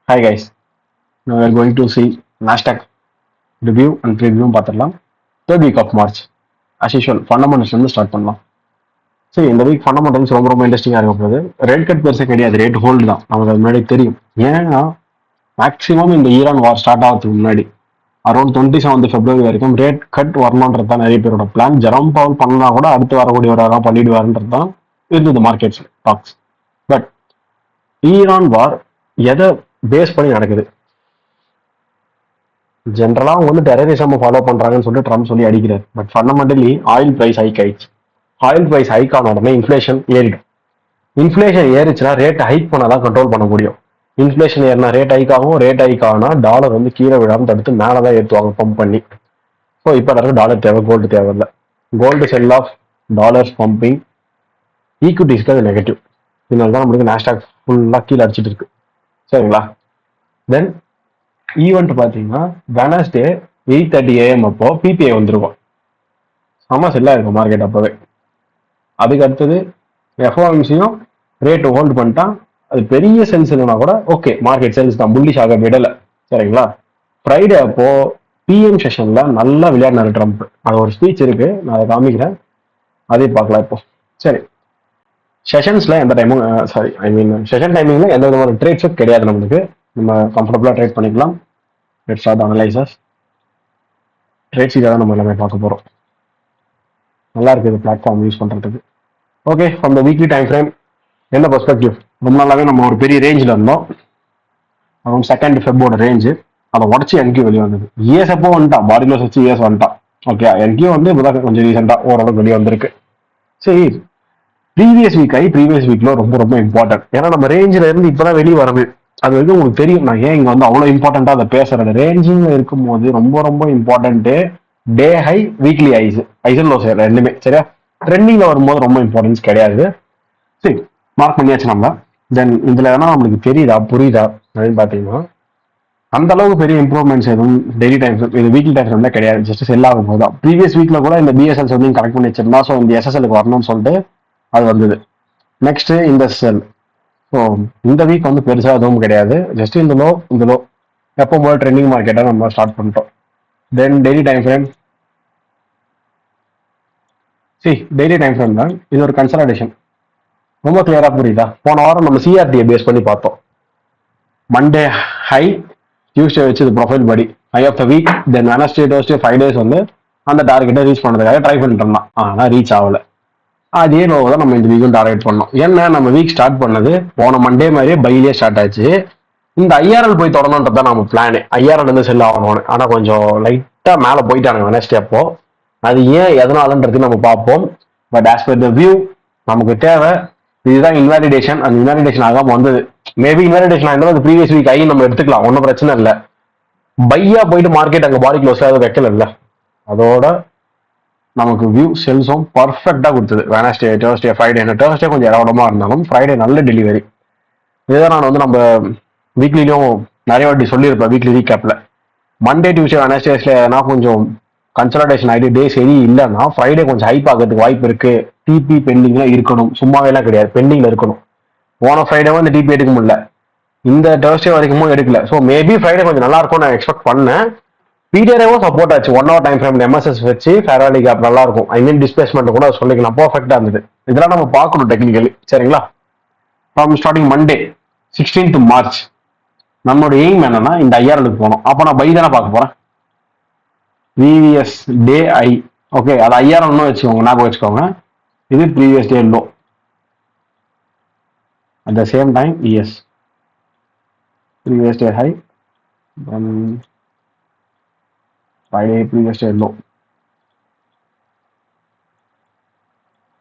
Hi guys, now we are going to see Nasdaq review and preview பார்த்துடலாம். Third week of March. As usual, fundamentals வந்து start பண்ணலாம். சரி, இந்த week fundamentals ரொம்ப இன்ட்ரெஸ்டிங்காக இருக்க போகுது. ரேட் கட் பெருசாக கிடையாது, ரேட் ஹோல்டு தான். நமக்கு அது முன்னாடி தெரியும். ஏன்னா மேக்ஸிமம் இந்த ஈரான் வார் ஸ்டார்ட் ஆகிறதுக்கு முன்னாடி அரௌண்ட் 27 February வரைக்கும் ரேட் கட் வரணுன்றது தான் நிறைய பேரோட பிளான். ஜெரோம் பவுல் பண்ணா கூட அடுத்து வரக்கூடிய ஒரு வாரம் பண்ணிடுவாருன்றது தான் இருந்தது markets talks. But Iran war எதை பேஸ் பண்ணி நடக்குது? ஜென்ரலா அவங்க வந்து டெரரிசம் ஃபாலோ பண்றாங்கன்னு சொல்லிட்டு ட்ரம்ப் சொல்லி அடிக்கிறார். But fundamentally oil price hike ஆயிடுச்சு. ஆயில் பிரைஸ் ஹைக் ஆன உடனே இன்ஃபிளேஷன் ஏறிடும். இன்ஃபிளேஷன் ஏறிச்சுன்னா ரேட் ஹைக் பண்ணாதான் கண்ட்ரோல் பண்ண முடியும். இன்ஃபிளேஷன் ஏறினா ரேட் ஹைக் ஆகும். ரேட் ஹைக் ஆனா டாலர் வந்து கீழே விடாமல் தடுத்து மேலதான் ஏற்றுவாங்க பம்ப் பண்ணி. ஸோ இப்போ எல்லாருக்கும் டாலர் தேவை, கோல்டு தேவையில்லை. Gold sell off, dollars pumping, ஈக்விட்டிஸ்க்கு அது நெகட்டிவ். இதனால தான் நம்மளுக்கு நாஸ்டாக் ஃபுல்லாக கீழே அடிச்சிட்டு இருக்கு. சரிங்களா? தென் ஈவெண்ட் பார்த்தீங்கன்னா வெனஸ்டே 8:30 AM அப்போ பிபிஐ வந்துருக்கும். ஆமாம், செல்லாக இருக்கும் மார்க்கெட் அப்போவே. அதுக்கு அடுத்தது எஃப்ஓஎம்சியும் ரேட் ஹோல்டு பண்ணிட்டா அது பெரிய செல்ஸ் இல்லைனா கூட ஓகே, மார்க்கெட் செல்ஸ் தான், புல்லிஷ் ஆக விடலை. சரிங்களா? ஃப்ரைடே அப்போ பிஎம் செஷன்ல நல்லா விளையாடினாரு ட்ரம்ப். அது ஒரு ஸ்பீச் இருக்கு, நான் அதை காமிக்கிறேன், அதே பார்க்கலாம் இப்போ. சரி, செஷன்ஸ்ல எந்த டைமும் செஷன் டைமிங்ல எந்த விதமான ட்ரேட்ஸும் கிடையாது. நம்மளுக்கு நம்ம கம்ஃபர்டபுளா ட்ரேட் பண்ணிக்கலாம். Let's start analysis. ட்ரேட் சீட்டை தான் நம்ம எல்லாமே பார்க்க போறோம். நல்லா இருக்கு இது பிளாட்ஃபார்ம் யூஸ் பண்றதுக்கு. Okay, from the weekly time frame என்ன பெர்ஸ்பெக்டிவ்? ரொம்ப நாளாவே நம்ம ஒரு பெரிய ரேஞ்சில் இருந்தோம். அரௌண்ட் 2nd February ரேஞ்சு, அதை உடச்சி என்கியூ வெளியே வந்தது. இஎஸ் எப்போ வந்துட்டான், பாடிலோஸ் வச்சு இஎஸ் வந்துட்டான். ஓகே, என்கியூ வந்து இப்போதான் கொஞ்சம் ரீசெண்டா ஓரளவுக்கு வெளியே வந்திருக்கு. சரி, ப்ரீவியஸ் வீக்ல ரொம்ப ரொம்ப இம்பார்ட்டன்ட். ஏன்னா நம்ம ரேஞ்சில் இருந்து இப்பதான் வெளியே வரது. அது வந்து உங்களுக்கு தெரியும் நான் ஏன் இங்க வந்து அவ்வளவு இம்பார்ட்டண்டா அதை பேசுறேன். ரேஞ்சிங்ல இருக்கும்போது ரொம்ப ரொம்ப important day high, weekly highs lows ரெண்டுமே. சரியா? ட்ரெண்டிங்ல வரும்போது ரொம்ப இம்பார்ட்டன்ஸ் கிடையாது. சரி, மார்க் பண்ணியாச்சு நம்ம. தென் இதுல வேணா நம்மளுக்கு தெரியுதா, புரியுதா அப்படின்னு பாத்தீங்கன்னா அந்த அளவுக்கு பெரிய இம்ப்ரூவ்மெண்ட்ஸ் எதுவும் டெய்லி டைம் இது வீக்லி டைம் ஃப்ரேம்ல கிடையாது. ஜஸ்ட் செல் ஆகும் போது தான். ப்ரீவியஸ் வீக்ல கூட இந்த பிஎஸ்எல்ஸ் வந்து கரெக்ட் பண்ணி வச்சிருந்தா, ஸோ இந்த எஸ்எஸ்எலுக்கு வரணும்னு சொல்லிட்டு அது வந்தது. நெக்ஸ்ட் இந்த செல். ஸோ இந்த வீக் வந்து பெருசா எதுவும் கிடையாது. ஜஸ்ட் இந்த லோ எப்போ போல ட்ரெண்டிங் மார்க்கெட்டை நம்ம ஸ்டார்ட் பண்ணிட்டோம். தென் daily time frame. Daily time frame தான் இது ஒரு கன்சல்டேஷன். ரொம்ப கிளியரா புரியுதா? போன வாரம் நம்ம சிஆர்டியை பேஸ் பண்ணி பார்த்தோம். மண்டே ஹை, டியூஸ்டே வச்சு இது ப்ரொஃபைல் படி high of the week. Then Wednesday, Thursday 5 days வந்து அந்த டார்கெட்டை ரீச் பண்ணதுக்காக ட்ரை பண்ணிட்டு இருந்தான். ஆனால் ரீச் ஆகல. அதே லோவை தான் நம்ம இந்த வீக்கும் டார்கெட் பண்ணோம். ஏன்னா நம்ம வீக் ஸ்டார்ட் பண்ணது போன மண்டே மாதிரியே பையிலே ஸ்டார்ட் ஆச்சு. இந்த ஐஆர்எல் போய் தொடரணுன்றது தான் நம்ம பிளானு. ஐஆர்எல் வந்து செல் ஆகணும்னு. ஆனால் கொஞ்சம் லைட்டா மேலே போயிட்டானுங்க வெனஸ்டே அப்போ. அது ஏன் எதனாலன்றது நம்ம பார்ப்போம். But as per the view நமக்கு தேவை இதுதான் இன்வாலிடேஷன். அந்த இன்வாலிடேஷன் ஆகாம வந்தது. மேபி இன்வாலிடேஷன் ஆகிருந்தாலும் அது ப்ரீவியஸ் வீக் ஆகி நம்ம எடுத்துக்கலாம், ஒன்றும் பிரச்சனை இல்லை. பையா போயிட்டு மார்க்கெட் அங்கே பாடி க்ளோஸ்ல அதை வைக்கல இல்லை. அதோட நமக்கு வியூ செல்ஸும் பர்ஃபெக்டா கொடுத்தது. Wednesday, Thursday, Friday. தேர்ஸ்டே கொஞ்சம் இடமா இருந்தாலும் ஃப்ரைடே நல்ல டெலிவரி. இதுதான் நான் வந்து நம்ம வீக்லிலையும் நிறைய வாட்டி சொல்லியிருப்பேன் வீக்லி ரீகேப்ல. மண்டே, டியூஸ்டே, வெனஸ்டேஸ்ல எதனா கொஞ்சம் கன்சல்டேஷன் ஆகிட்டு டே சரி இல்லைன்னா ஃப்ரைடே கொஞ்சம் ஹைப் ஆகிறதுக்கு வாய்ப்பு இருக்கு. டிபி பெண்டிங்ல இருக்கணும், சும்மாவே எல்லாம் கிடையாது, பெண்டிங்ல இருக்கணும். போன ஃப்ரைடேவும் இந்த டிபி எடுக்க முடியல, இந்த தேர்ஸ்டே வரைக்கும் எடுக்கல. ஸோ மேபி ஃப்ரைடே கொஞ்சம் நல்லா இருக்கும் நான் எக்ஸ்பெக்ட் பண்ணேன். பிடிஆர்ஏவும் சப்போர்ட் ஆச்சு. 1 hour டைம் ஃப்ரேம் எம்எஸ்எஸ் வச்சு ஃபேர் வேல்யூ கேப் நல்லா இருக்கும். ஐ மீன் டிஸ்பிளேஸ்மெண்ட் கூட சொல்லிக்கலாம், பர்ஃபெக்டா இருந்தது. இதெல்லாம் நம்ம பார்க்கணும் டெக்னிக்கலி. சரிங்களா? From starting Monday 16th March நம்மளோட எய்ம் என்னன்னா இந்த ஐஆர்எலுக்கு போகணும். அப்போ நான் பை தானே பார்க்க போறேன். ப்ரீவியஸ் டே ஐ, ஓகே, அது ஐஆர்எல்னு வச்சுக்கோங்க, ஞாபகம் வச்சுக்கோங்க. இது previous day low, at the same time ES previous day high, Friday previous day low.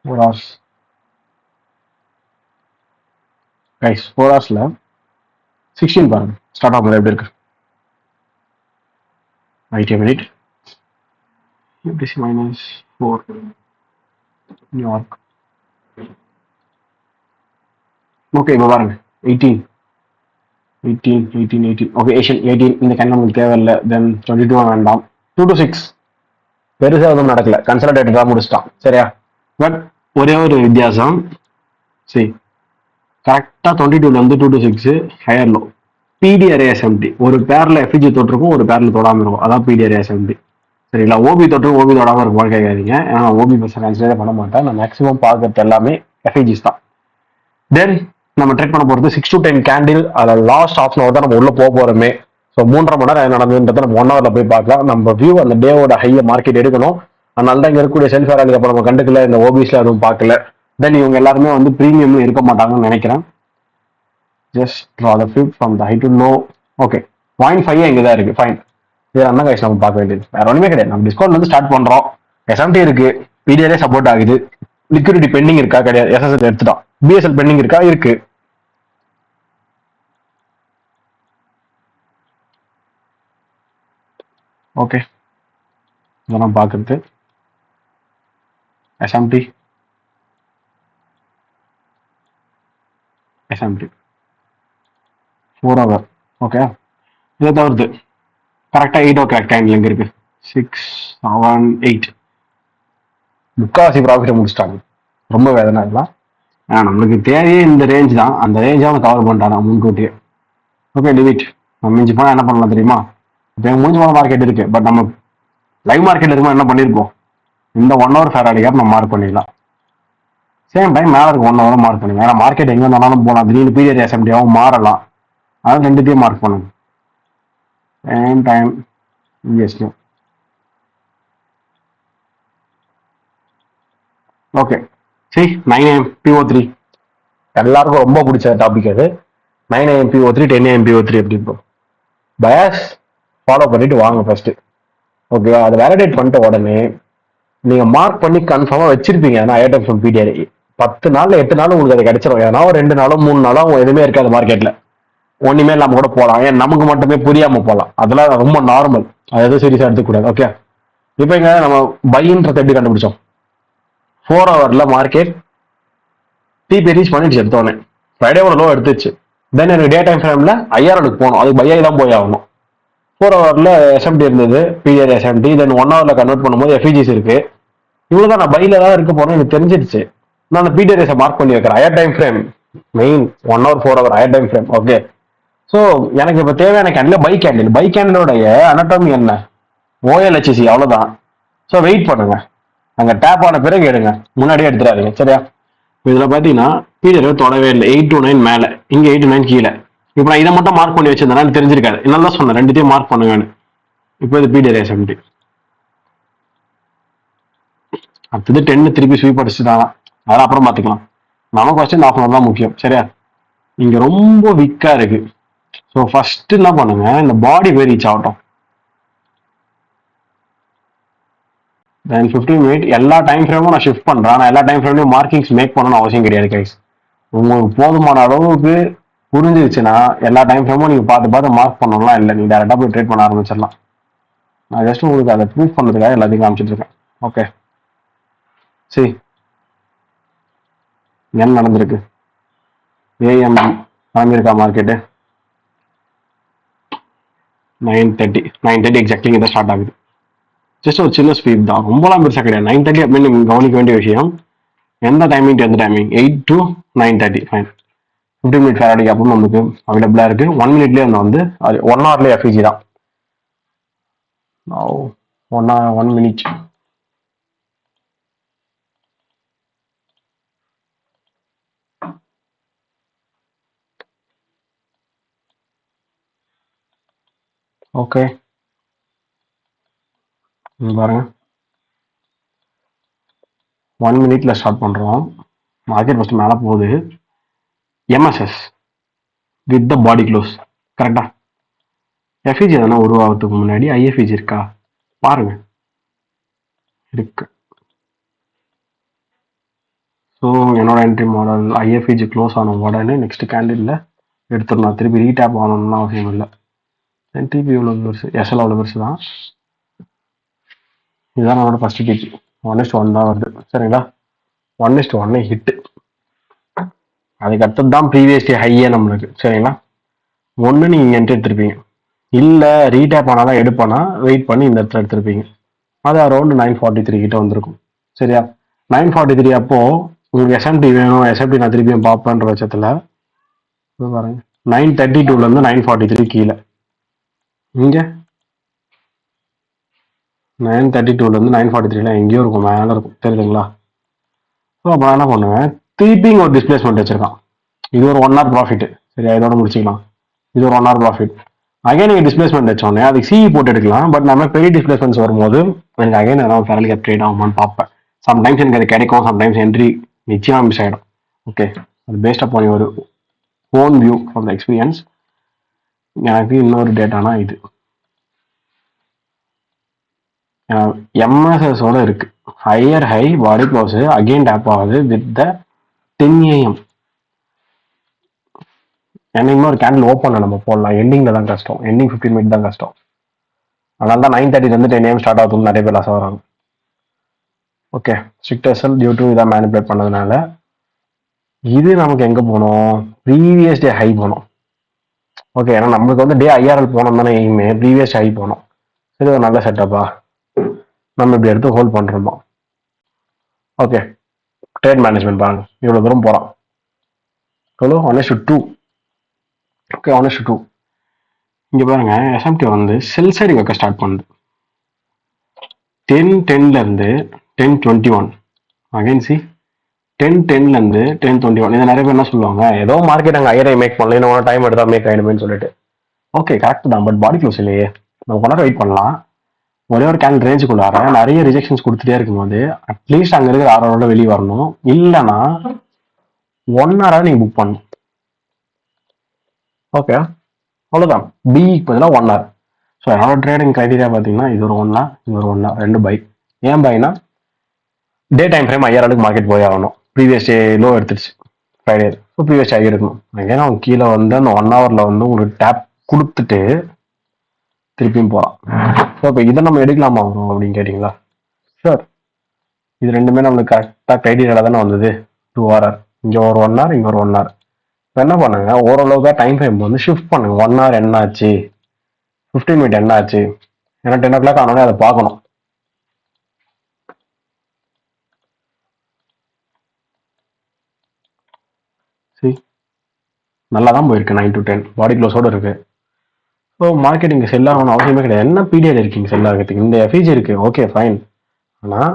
4 hours. Guys, 4 hoursல 16 பாருங்க ஸ்டார்ட் ஆகும்போது எப்படி இருக்கு. 90 minute FTC -4 நியூயார்க். ஓகே, இப்போ பாருங்க 18 ஓகே, ஏஷியன் 18. இந்த கண் நமக்கு தேவையில்லை. தென் 22 வேண்டாம். 2 to 6 பெருசா எதுவும் நடக்கல, கன்சல்டேட்டா முடிச்சிட்டான். சரியா? பட் ஒரே ஒரு வித்தியாசம், சரி, கரெக்டா 22ல இருந்து 2 to 6 ஹையர் லோ. பிடிஆர்ஏஎஸ்எம்டி ஒரு பேர்ல எஃபிஜி தொட்டிருக்கும், ஒரு பேர்ல தொடாம இருக்கும். அதான் பிடிஆர்ஏஎஸ்எம்டி. சரிங்களா? ஓபி தொட்டு ஓபி தொடாம இருக்குமான்னு கேட்காதீங்க. ஏன்னா ஓபி பஸ் கன்சிடரே பண்ண மாட்டேன். நான் மேக்ஸிமம் பார்க்கறது எல்லாமே எஃபிஜிஸ் தான். தென் நம்ம ட்ரெக் பண்ண போறது 6 to 10 கேண்டில். அதில் லாஸ்ட் ஹாஃப் அன் அவர் தான் நம்ம உள்ள போக போறோமே. ஸோ 3.5 மணி நேரம் நடந்ததுன்றதை நம்ம 1 ஹவர்ல போய் பார்க்கலாம். நம்ம வியூ அந்த டேவோட ஹையை மார்க்கெட் எடுக்கணும். அதனால தான் இங்க இருக்கக்கூடிய செல்ஃப் ரேலிக்கு அப்புறம் நம்ம கண்டுக்கல, இந்த ஓபிஸ்ல எதுவும் பார்க்கல. தென் இவங்க எல்லாருமே வந்து ப்ரீமியம் இருக்க மாட்டாங்கன்னு நினைக்கிறேன். Just draw the fib from the high to low. Okay, 0.5 இங்கே தான் இருக்கு. ஃபைன். இதெல்லாம் தான் கைஸ் நம்ம பார்க்க வேண்டியது, வேற ஒன்றுமே கிடையாது. நம்ம டிஸ்கவுண்ட் வந்து ஸ்டார்ட் பண்றோம். எஸ்எம்டி இருக்கு, பிடிஆரே சப்போர்ட் ஆகுது. லிக்விடிட்டி பெண்டிங் இருக்கா? கிடையாது. எஸ்எஸ்எல் எடுத்துட்டோம். பிஎஸ்எல் பெண்டிங் இருக்கா? இருக்கு. ஓகே, இதெல்லாம் பார்க்கறது. SMT SMT 4 hour. ஓகே, இதை தவிர்த்து கரெக்டாக 8 o'clock டைம்ல எங்க இருக்கு? 6, 7, 8 முக்காவாசி ப்ராஃபிட்டை முடிச்சிட்டாங்க. ரொம்ப வேதனை இதெல்லாம். நம்மளுக்கு தேவையே இந்த ரேஞ்ச் தான். அந்த ரேஞ்சை அவங்க கவர் பண்ணிட்டாங்க முன்கூட்டியே. ஓகே, லிமிட் நம்ம மிஞ்சி போனால் என்ன பண்ணலாம் தெரியுமா? இப்போ எங்கள் முடிஞ்சு போன மார்க்கெட் இருக்கு. பட் நம்ம லைவ் மார்க்கெட் இருக்கும்போது என்ன பண்ணியிருப்போம்? இந்த 1 hour ஃபேர் அடிக்காம நம்ம மார்க் பண்ணிடலாம். சேம் டைம் மேலே இருக்கு 1 hour மார்க் பண்ணுங்க. ஏன்னா மார்க்கெட் எங்கே இருந்தாலும் போகலாம். திடீர்னு பீரியட் எஸ்எம்டியாகவும் மாறலாம். அதனால ரெண்டுத்தையும் மார்க் பண்ணுங்க. Same time EST. ஓகே, சரி. 9 AM PO3 எல்லாருக்கும் ரொம்ப பிடிச்ச டாபிக் அது. 9 AM PO3, 10 AM PO3 எப்படி இருக்கும்? பயாஸ் ஃபாலோ பண்ணிட்டு வாங்க ஃபர்ஸ்ட். ஓகேவா? அதை வேலிடேட் பண்ணிட்ட உடனே நீங்க மார்க் பண்ணி கன்ஃபார்மா வச்சிருப்பீங்க. ஏன்னா ஐஎஃப்எம் பிடிஆர் 10 நாள்ல 8 நாள் உங்களுக்கு அது கிடைச்சிடும். ஏன்னா ஒரு 2 நாளோ 3 நாளோ எதுவுமே இருக்காது மார்க்கெட்ல. ஒண்ணுமே இல்லாம கூட போகலாம். ஏன் நமக்கு மட்டுமே புரியாம போகலாம். அதெல்லாம் ரொம்ப நார்மல். அது எதுவும் சீரியஸா எடுத்துக்கூடாது. ஓகே, இப்போ இங்க நம்ம பைன்றதை எப்படி கண்டுபிடிச்சோம்? 4 ஹவர்ல மார்க்கெட் டிபி ரீச் பண்ணிடுச்சு எடுத்தோடனே. ஃப்ரைடேவோட லோ எடுத்துச்சு. தென் எனக்கு டே டைம் ஃப்ரேம்ல ஐஆர்எலுக்கு போகணும். அது பையாய் தான் போய் ஆகணும். 4 ஹவர்ல எஸ்எம்டி இருந்தது, பிஆர் எஸ்எம்டி. தென் 1 ஹவர்ல கன்வெர்ட் பண்ணும்போது எஃபிஜிஸ் இருக்கு. இவ்வளவுதான். நான் பையில தான் இருக்க போறேன் எனக்கு தெரிஞ்சிருச்சு. நான் பிடிஆர்எஸ் மார்க் பண்ணி வைக்கிறேன். Higher time frame main 1 hour 4 hour higher time frame. Okay, so எனக்கு இப்போ தேவையான கேண்டில் பை கேண்டில். பை கேண்டிலோடைய அனட்டாமி என்ன? ஓஎல்ஹெச்சி, அவ்வளவுதான். ஸோ வெயிட் பண்ணுங்க. அங்கே டேப் ஆன பிறகு எடுங்க, முன்னாடியே எடுத்துடாதீங்க. சரியா? இதுல பாத்தீங்கன்னா பீரியட் தொடவே இல்லை. 8 to 9 மேல, இங்க 8 to 9 கீழே. இப்போ நான் இதை மட்டும் மார்க் பண்ணி வச்சிருந்தேன் தெரிஞ்சிருக்காது. என்னால தான் சொன்னேன் ரெண்டுத்தையும் மார்க் பண்ணுங்கன்னு. இப்போ இது பிடிஆர் எஸ்எம்டி. அடுத்தது 10 திருப்பி ஸ்வீப் அடிச்சுட்டாங்க. அதெல்லாம் அப்புறம் பாத்துக்கலாம். நமக்கு ஃபர்ஸ்ட் இந்த ஆஃப் அன் தான் முக்கியம். சரியா? இங்க ரொம்ப வீக்கா இருக்கு. ஸோ ஃபர்ஸ்ட் என்ன பண்ணுங்க, இந்த பாடி போய் ரீச் ஆகட்டும். தென் 15 minute எல்லா டைம் ஃப்ரேமும் நான் ஷிஃப்ட் பண்றேன். ஆனால் எல்லா டைம் ஃப்ரேம்லையும் மார்க்கிங்ஸ் மேக் பண்ணணும்னு அவசியம் கிடையாது கைஸ். உங்களுக்கு போதுமான அளவுக்கு புரிஞ்சிருச்சுன்னா எல்லா டைம் ஃப்ரேமும் நீங்க பார்த்து மார்க் பண்ணணும்லாம் இல்லை. நீங்க டேரக்டா போய் ட்ரேட் பண்ண ஆரம்பிச்சிடலாம். நான் ஜஸ்ட் உங்களுக்கு அதை ப்ரூஃப் பண்ணதுக்காக எல்லாத்தையும் காமிச்சிட்டு இருக்கேன். ஓகே, சரி. என்ன நடந்திருக்கு? ஏஎம் கிளம்பியிருக்கா மார்க்கெட்டு? 9:30 எக்ஸாக்ட்லி இங்கே ஸ்டார்ட் ஆகுது. ஜஸ்ட் ஒரு சின்ன ஸ்பீட் தான், ரொம்பலாம் பெருசாக கிடையாது. 9:30 அப்படின்னு நீங்கள் கவனிக்க வேண்டிய விஷயம். எந்த டைமிங் டு எந்த டைமிங்? 8 to 9:30. ஃபைன். 15 minute ஃபேரடி அப்புறம் நமக்கு அவைலபிளாக இருக்கு. 1 minute வந்து அது 1 hourலேயே எஃபிஜி தான். 1 minute. ஓகே, பாருங்க 1 minute ஸ்டார்ட் பண்றோம். மார்க்கெட் ஃபர்ஸ்ட் மேலே போகுது. MSS with the body close. கரெக்டா? எஃபிஜி எதனா உருவாகிறதுக்கு முன்னாடி ஐஎஃபிஜி இருக்கா பாருங்க. இருக்கு. ஸோ என்னோட என்ட்ரி மாடல் ஐஎஃபிஜி க்ளோஸ் ஆன உடனே நெக்ஸ்ட் கேண்டில் எடுத்துடலாம். திருப்பி ரீடேப் ஆகணும்னு அவசியம் இல்லை. டிபி இவ்வளோ பெருசு, எஸ்எல் அவ்வளோ பெருசு தான். இதுதான் நம்மளோட ஃபர்ஸ்ட் டிபி. 1:1 தான் வருது. சரிங்களா? 1:1 ஹிட்டு. அதுக்கு அடுத்தது தான் ப்ரீவியஸ் டே ஹையே நம்மளுக்கு. சரிங்களா? ஒன்று நீங்கள் என்ட்ரி எடுத்திருப்பீங்க. இல்லை ரீடேப் ஆனாதான் எடுப்பானா வெயிட் பண்ணி இந்த இடத்துல எடுத்திருப்பீங்க. அது அரௌண்ட் 9:43 கிட்ட வந்திருக்கும். சரியா? 9:43 அப்போ உங்களுக்கு எஸ்எம்டி வேணும், எஸ்எம்டி நான் திருப்பியும் பார்ப்பேன்ற பட்சத்தில் பாருங்க 932லேருந்து 943 கீழே. இங்கே 932லேருந்து 943 எங்கேயோ இருக்கும், மேலே இருக்கும், தெரியுதுங்களா? ஸோ அப்போ என்ன பண்ணுவேன், திருப்பி ஒரு டிஸ்பிளேஸ்மெண்ட் வச்சிருக்கான். இது ஒரு 1 hour ப்ராஃபிட். சரி, இதோட முடிச்சுக்கலாம். இது ஒரு 1 hour ப்ராஃபிட். அகைன் நீங்கள் டிஸ்பிளேஸ்மெண்ட் வச்சோடனே அதுக்கு சிஇ போட்டு எடுக்கலாம். பட் நம்ம பெரிய டிஸ்பிளேஸ்மெண்ட்ஸ் வரும்போது எனக்கு அகைன் ஏதாவது ஃபேரலி ட்ரேட் ஆகுமான்னு பார்ப்பேன். சம்டைம்ஸ் எனக்கு அது கிடைக்கும், சம்டைம்ஸ் என்ட்ரி நிச்சயமாக மிஸ் ஆகிடும். ஓகே, அது பேஸ்ட் அப்பான் ஒரு own view from the experience. எனக்கு இன்னொரு டேட்டானா இது எம்எஸ்எஸோட இருக்கு. ஹையர் ஹை பாடி க்ளோஸ் அகைன் டேப் ஆகுது வித் த 10 AM. என்னைக்குமே ஒரு கேண்டில் ஓப்பன் நம்ம போடலாம், எண்டிங்ல தான் கஷ்டம். எண்டிங் 15 மினிட் தான் கஷ்டம். அதனால தான் 9:30 10 AM ஸ்டார்ட் ஆகுதுன்னு நிறைய பேர் லாஸ் ஆகிறாங்க. Okay, strict SL due to இதாக மேனிபுலேட் பண்ணதுனால இது நமக்கு எங்கே போகணும், ப்ரீவியஸ் டே ஹை போகணும். ஓகே, ஏன்னா நம்மளுக்கு வந்து டே ஐஆர்எல் போனோம் தானே எய்மே, ப்ரீவியஸ் ஹை போகணும். இது ஒரு நல்ல செட்டப்பா, நம்ம இப்படி எடுத்து ஹோல்ட் பண்ணுறோமா. ஓகே, ட்ரேட் மேனேஜ்மெண்ட் பாருங்க, இவ்வளோ தூரம் போகிறான். எவ்வளோ 1:2. ஓகே, 1:2. இங்கே பாருங்க, எஸ்எம்டி வந்து செல் சைடிங் வைக்க ஸ்டார்ட் பண்ணுது. 10:10லேருந்து 10:21. அகைன் சி 10:10லேருந்து 10:21. இதை நிறைய பேர் என்ன சொல்லுவாங்க, ஏதோ மார்க்கெட் அங்கே ஐஆர்ஐ மேக் பண்ணல, இன்னும் டைம் எடுத்தால் மேக் ஆகிடுமேன்னு சொல்லிட்டு. ஓகே, கரெக்ட் தான். பட் பாடி க்ளோஸ் இல்லையே, நம்ம கொண்டாட வெயிட் பண்ணலாம். ஒரே ஒரு கேண்டில் ரேஞ்சுக்குள்ளார நிறைய ரிஜெக்ஷன்ஸ் கொடுத்துட்டே இருக்கும்போது அட்லீஸ்ட் அங்கே இருக்கிற 6 hour வெளியே வரணும். இல்லைன்னா 1 hour நீங்கள் புக் பண்ணணும். ஓகே, அவ்வளோதான். பிக்கு பதிலாக 1 hour. ஸோ என்னோட ட்ரேடிங் க்ரைட்டீரியா பார்த்தீங்கன்னா இது ஒரு 1 hour, இது ஒரு 1 hour, 2 பை. ஏன் பைனா, டே டைம் ஃப்ரேம் 5000 மார்க்கெட் போய் ஆகணும். ப்ரீவியஸ் டே லோ எடுத்துருச்சு ஃப்ரைடே. ஸோ ப்ரீவியஸ் டே இருக்கணும். ஏன்னா அவங்க கீழே வந்து அந்த 1 hourல வந்து உங்களுக்கு டேப் கொடுத்துட்டு திருப்பியும் போகலாம். ஸோ இப்போ இதை நம்ம எடுக்கலாமா வரும் அப்படின்னு கேட்டிங்களா? சார், இது ரெண்டுமே நம்மளுக்கு கரெக்டாக க்ரைட்டீரியாவில் தானே வந்தது. 2 hour, இங்கே ஒரு 1 hour, இங்கே ஒரு 1 hour. இப்போ என்ன பண்ணுங்க, ஓரளவுக்கு டைம் ஃப்ரேம் வந்து ஷிஃப்ட் பண்ணுங்க. 1 hour என்ன ஆச்சு, 15 மினிட் என்ன ஆச்சு, ஏன்னா 10 o'clock ஆனோடனே அதை பார்க்கணும். சரி, நல்லா தான் போயிருக்கு. 9 to 10 பாடி க்ளோஸோடு இருக்கு. ஸோ மார்க்கெட் இங்கே செல் ஆகணும் அவசியமே கிடையாது. என்ன பீரியட் இருக்கீங்க செல் ஆகிறதுக்கு? இந்த எஃபிஜி இருக்கு, ஓகே ஃபைன். ஆனால்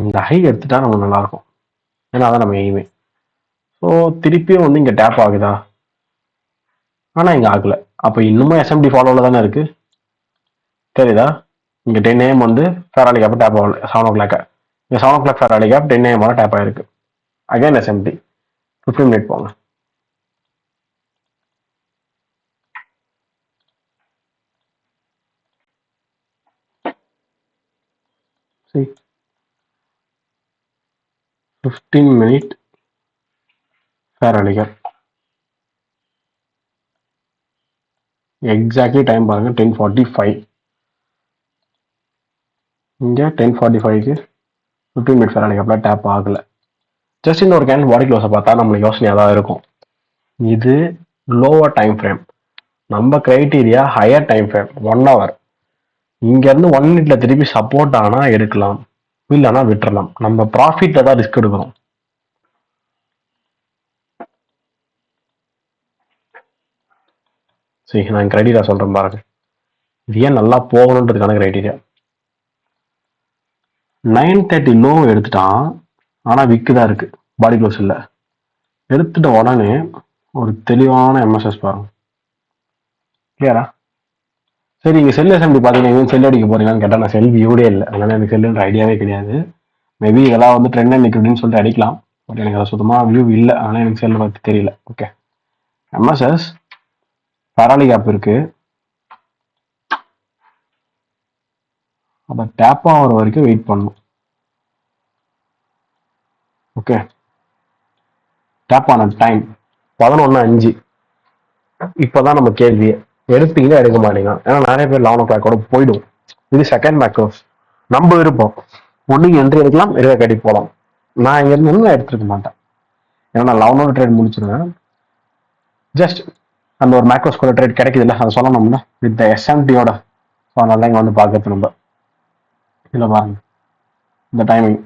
இந்த ஹை எடுத்துட்டா நமக்கு நல்லாயிருக்கும். ஏன்னா அதான் நம்ம எய்மே. ஸோ திருப்பியும் வந்து இங்கே டேப் ஆகுதா, ஆனால் இங்கே ஆகலை. அப்போ இன்னமும் எஸ்எம்டி ஃபாலோவில் தானே இருக்கு, தெரியுதா? இங்கே 10 AM வந்து ஃபேராலி கேப் டேப் ஆகல. 7 o'clock இங்கே 7 o'clock fair value gap 10 AM tap ஆயிருக்கு. அகைன் எஸ்எம்டி 15 மினிட் போங்க. See, 15 minute fair value gap. Exactly time பாருங்க, 10:45. இங்கே 10:45க்கு 15 மினிட் ஃபேராலி கேப்ல டேப் ஆகலை. ஜஸ்ட் இந்த ஒரு கேண்டில் பாடி க்ளோஸை பார்த்தா நம்மளுக்கு யோசனையாக தான் இருக்கும். இது லோவர் டைம் ஃப்ரேம், நம்ம criteria higher time frame 1 hour. இங்கேருந்து 1 minute திருப்பி சப்போர்ட் ஆனால் எடுக்கலாம், இல்லைன்னா விட்டுறலாம். நம்ம ப்ராஃபிட்ல தான் ரிஸ்க் எடுக்கணும். சரி, நான் கிரைட்டீரியா சொல்கிறேன் பாருங்க. இது ஏன் நல்லா போகணுன்றதுக்கான கிரைட்டீரியா. 9:30 லோ எடுத்துட்டான், ஆனால் விக்கு தான் இருக்கு, பாடி க்ளோஸ் இல்லை. எடுத்துட்ட உடனே ஒரு தெளிவான எம்எஸ்எஸ் பாருங்க. கிளியரா? சரி, இங்கே செல் எஸ்எம்டி பார்த்தீங்கன்னா செல் அடிக்க போறீங்கன்னு கேட்டால் நான் செல் வியூடே இல்லை, அதனால எனக்கு செல்லுன்ற ஐடியாவே கிடையாது. மேபி இதெல்லாம் வந்து ட்ரெண்ட் நிற்கும் அப்படின்னு சொல்லிட்டு அடிக்கலாம். பட் எனக்கு அதை சுத்தமாக வியூ இல்லை, அதனால எனக்கு செல் பற்றி தெரியல. ஓகே, எம்எஸ்எஸ் ஃபேராலி கேப் இருக்கு, அதை டேப் ஆகிற வரைக்கும் வெயிட் பண்ணணும். ஓகே, டேப் ஆன டைம் 11:05. இப்போதான் நம்ம கேள்வியே, எடுப்பீங்களா எடுக்க மாட்டீங்க? ஏன்னா நிறைய பேர் 11 o'clock போயிடும். இது செகண்ட் மேக்ரோஸ், நம்ம விருப்பம். ஒன்று என்ட்ரி எடுக்கலாம், இருக்க கட்டி போகலாம். நான் இங்க இருந்து எடுத்துருக்க மாட்டேன், ஏன்னா நான் 11 ட்ரேட் முடிச்சிருவேன். ஜஸ்ட் அந்த ஒரு மேக்ரோஸ்குள்ள ட்ரேட் கிடைக்குது இல்லை, அதை சொல்லணும்ல வித் எஸ்எம்டியோட. ஸோ அதனால இங்கே வந்து பார்க்கறது நம்ம இதில் பாருங்க. இந்த டைமிங்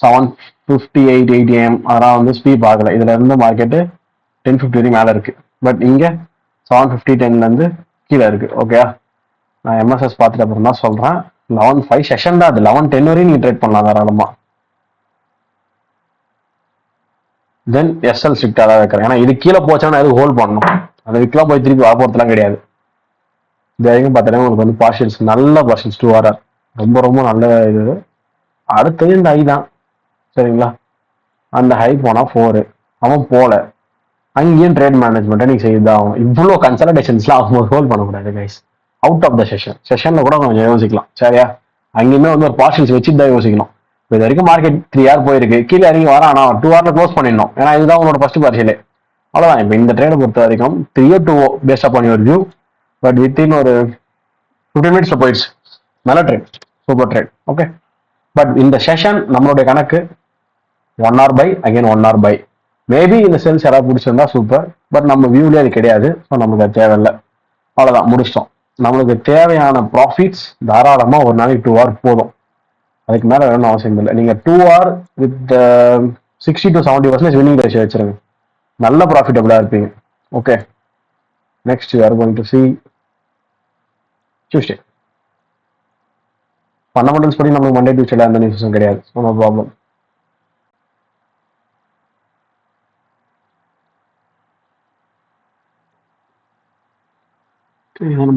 7:58 8 AM அதெல்லாம் வந்து ஸ்வீப் ஆகலை. இதுல இருந்து மார்க்கெட்டு 10:50 வரைக்கும் மேலே இருக்கு. பட் இங்கே 7:50 10 கீழே இருக்கு. ஓகே, நான் எம்எஸ்எஸ் பார்த்துட்டு அப்புறம் தான் சொல்றேன். 11:05 செஷன் தான் அது. 11:10 வரையும் நீங்க ட்ரேட் பண்ணலாம் தாராளமா. தென் எஸ்எல் ஸ்ட்ரிக்டா தான் வைக்கிறேன். ஏன்னா இது கீழே போச்சுன்னா எதுவும் ஹோல்ட் பண்ணணும். அந்த விக்கெல்லாம் போய் திருப்பி வரப்போறதுலாம் கிடையாது. இது வரைக்கும் பார்த்தீங்கன்னா உங்களுக்கு வந்து பார்ஷியல்ஸ் நல்ல பார்ஷியல்ஸ் 2 RR ரொம்ப ரொம்ப நல்ல இது. அடுத்தது இந்த ஹை தான் சரிங்களா. அந்த ஹை போனா 4 அவன் போல அங்கேயும் ட்ரேட் மேனேஜ்மெண்ட்டை நீங்க செய்துதான் ஆகும். இவ்வளோ கன்சல்டேஷன்ஸ்லாம் அவங்க ஹோல்ட் பண்ணக்கூடாது கைஸ். அவுட் ஆஃப் த செஷன்ல கூட கொஞ்சம் யோசிக்கலாம் சரியா. அங்கேயுமே வந்து ஒரு பார்ஷியல்ஸ் வச்சுட்டு தான் யோசிக்கணும். இது வரைக்கும் மார்க்கெட் 3 hour போயிருக்கு, கீழே இறங்கி வர ஆனால் 2 hourல க்ளோஸ் பண்ணிடணும். ஏன்னா இதுதான் உங்களோட ஃபர்ஸ்ட் பார்ஷியலே. அவ்வளோதான். இப்போ இந்த ட்ரேடை பொறுத்த வரைக்கும் 3 or 2 based upon your view. But within ஒரு 15 minutes போயிடுச்சு. நல்ல trade, super trade. Okay, but இந்த செஷன் நம்மளுடைய கணக்கு 1 hour buy again 1 hour buy. Maybe இந்த செல்ஸ் யாராவது பிடிச்சிருந்தா சூப்பர். பட் நம்ம வியூலேயே அது கிடையாது. ஸோ நமக்கு அது தேவையில்லை. அவ்வளோதான், முடிச்சிட்டோம். நம்மளுக்கு தேவையான ப்ராஃபிட்ஸ் தாராளமா ஒரு நாளைக்கு 2 hour போதும். அதுக்கு மேல வேணும்னு அவசியம் இல்லை. நீங்க 2 hour with 60 to 70% winning ratio வச்சிருங்க, நல்ல ப்ராஃபிட்டபிளா இருப்பீங்க. Okay, next you are going to see Tuesday. Fundamentals படி நமக்கு மண்டே டியூஸ்டேல எந்த நியூஸும் கிடையாது. So no problem.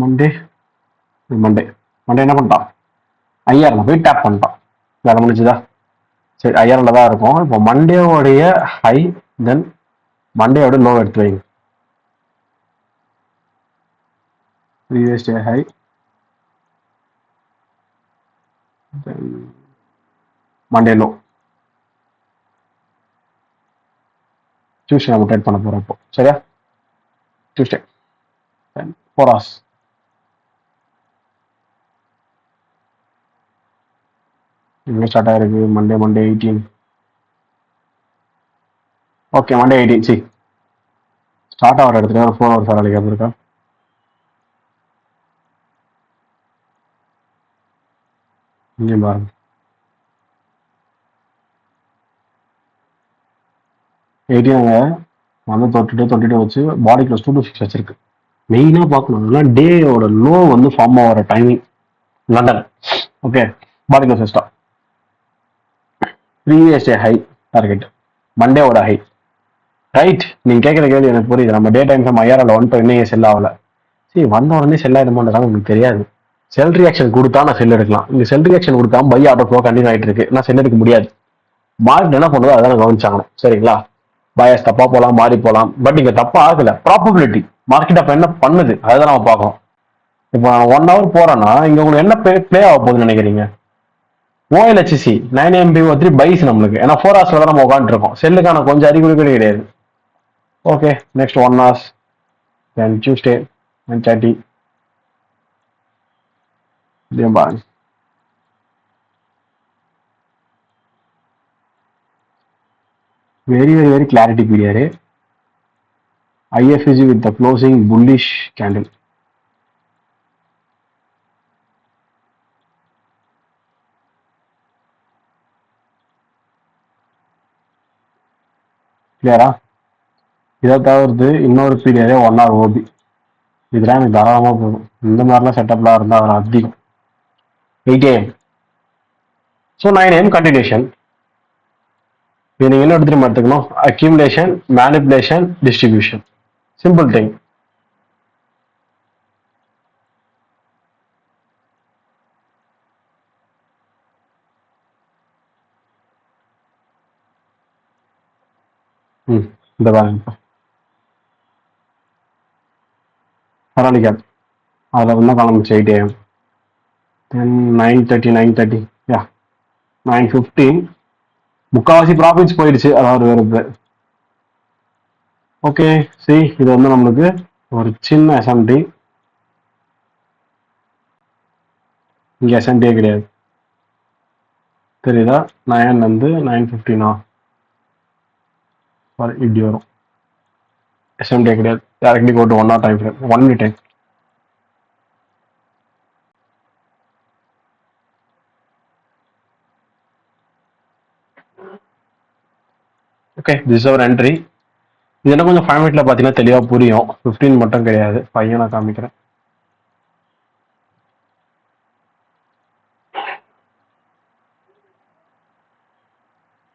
Monday Monday Monday என்ன பண்ணிட்டான்? ஐஆர்ல போய் டேப் பண்ணிட்டான். வேலை முடிச்சுதா? சரி, ஐஆர்ல தான் இருக்கும். இப்போ மண்டேவோடைய ஹை தென் மண்டேயோட லோ எடுத்து வைங்க. Previous day high Monday low. Tuesday நம்ம ட்ரேட் பண்ண போறோம் இப்போ சரியா. Tuesday 4 hours. இங்கே ஸ்டார்ட் ஆயிருக்கு Monday 18. Okay, Monday 18. C start ஆகிற இடத்துல ஒரு 4 hours வேலைக்கு இருக்கா. இங்கே பாருங்க 18 வந்து தொட்டுட்டு வச்சு பாடி க்ளோஸ் 2 to 6 வச்சிருக்கு. மெயினாக பார்க்கணும் டேயோட லோ வந்து ஃபார்ம் ஆகிற timing London. Okay, body close system previous day high target மண்டேவோட ஹை. ரைட், நீங்க கேட்குற கேள்வி எனக்கு புரியுது. நம்ம டே டைம் ஃப்ரம் ஐஆர்எல் 1 இன்னும் செல் ஆகல. சரி, வந்த உடனே செல் ஆயிடுமான்றதால உங்களுக்கு தெரியாது. செல் ரியாக்ஷன் கொடுத்தா நான் செல் எடுக்கலாம். இங்க செல் ரியாக்ஷன் கொடுக்காம பை ஆர்டர் ஃப்ளோ கண்டினியூ ஆகிட்டு இருக்கு. நான் செல் எடுக்க முடியாது. மார்க்கெட் என்ன பண்ணுதோ அதான் கவனிச்சாங்கணும் சரிங்களா. பயஸ் தப்பா போகலாம், மாறி போகலாம். பட் இங்க தப்பா ஆகல. ப்ராபபிலிட்டி மார்க்கெட் அப்ப என்ன பண்ணுது அதுதான் நம்ம பார்க்கணும். இப்போ நான் 1 hour போறேன்னா இங்க உங்களுக்கு என்ன பிளே ஆக போகுதுன்னு நினைக்கிறீங்க? ஓஎல்ஹெச்சி 9MB3 பைஸ் நம்மளுக்கு. ஏன்னா 4 hours தான் நம்ம உட்காந்துருக்கோம். செல்லுக்கான கொஞ்சம் அறிகுறி கூட கிடையாது. Okay, next 1 hours then Tuesday 9:30 பாருங்க. very very very clarity period. IFEG with the closing bullish candle. கிளியரா? இதை தவிர்த்து இன்னொரு பீரியடே 1 hour ஓபி. இதெல்லாம் எனக்கு தாராளமாக போகும். இந்த மாதிரிலாம் செட்டப்லாம் இருந்தால் அதில் அதிகம். 8 AM. So 9 AM continuation. இது நீங்கள் என்ன எடுத்துட்டு எடுத்துக்கணும்? Accumulation, manipulation, distribution. Simple thing. இந்த பாருங்க பரவாயில்ல. அதில் என்ன காலம் 8 AM. Then 9:30 யா 9:15 முக்கால்வாசி ப்ராஃபிட்ஸ் போயிடுச்சு. அதாவது வருது. ஓகே, சரி, இது வந்து நம்மளுக்கு ஒரு சின்ன எஸ்எம்டி. இங்கே எஸ்எம்டியே கிடையாது தெரியுதா. 9 வந்து 9:15 இப்படி வரும். எஸ்எம்டியே கிடையாது. Directly go to 1 hour time frame, 1 minute time. Okay, this is our entry. இதெல்லாம் கொஞ்சம் 5 மினிட்ல பார்த்தீங்கன்னா தெளிவாக புரியும். 15 மட்டும் கிடையாது. 5 நான் காமிக்கிறேன்.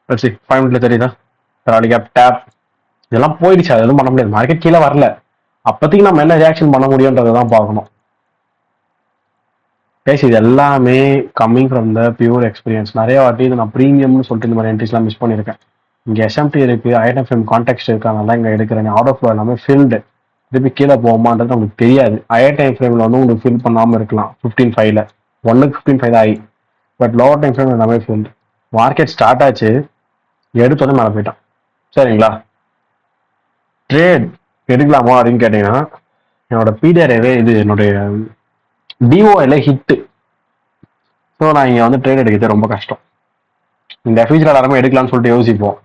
சரி 5 மினிட்ல தெரியுதா? கேப் டேப் இதெல்லாம் போயிடுச்சு. அது எதுவும் பண்ண முடியாது. மார்க்கெட் கீழே வரல. அப்போதைக்கு நம்ம என்ன ரியாக்ஷன் பண்ண முடியுன்றதை தான் பார்க்கணும். கைஸ் இது எல்லாமே coming from the pure experience. நிறைய வாட்டி இது நான் ப்ரீமியம்னு சொல்லிட்டு இந்த மாதிரி என்ட்ரிஸ்லாம் மிஸ் பண்ணியிருக்கேன். இங்கே எஸ்எம்டி இருக்கு, ஐஎன்எஃப்எம் கான்டெக்ட் இருக்கனால இங்கே எடுக்கிறேன். ஆர்டர் ஃப்ளோ எல்லாமே ஃபில்டு. திருப்பி கீழே போகுமான்றது உங்களுக்கு தெரியாது. ஹையர் டைம் ஃப்ரேமில் வந்து உங்களுக்கு ஃபில் பண்ணாமல் இருக்கலாம். 15.5ல 1க்கு 15.5 தான் ஆகி, பட் லோவர் டைம் ஃப்ரேம் எல்லாமே ஃபில்டு. மார்க்கெட் ஸ்டார்ட் ஆச்சு, எடுத்தோடனே மேலே போயிட்டான். சரிங்களா? ட்ரேட் எடுக்கலாமா அப்படின்னு கேட்டீங்கன்னா, என்னோட பிடிஆர்ஏவே இது என்னுடைய டிஓஎல்ல ஹிட்டு. ஸோ நான் இங்கே வந்து ட்ரேட் எடுக்கிறது ரொம்ப கஷ்டம். இந்த ஃபியூச்சர் எல்லாருமே எடுக்கலாம்னு சொல்லிட்டு யோசிப்போம்.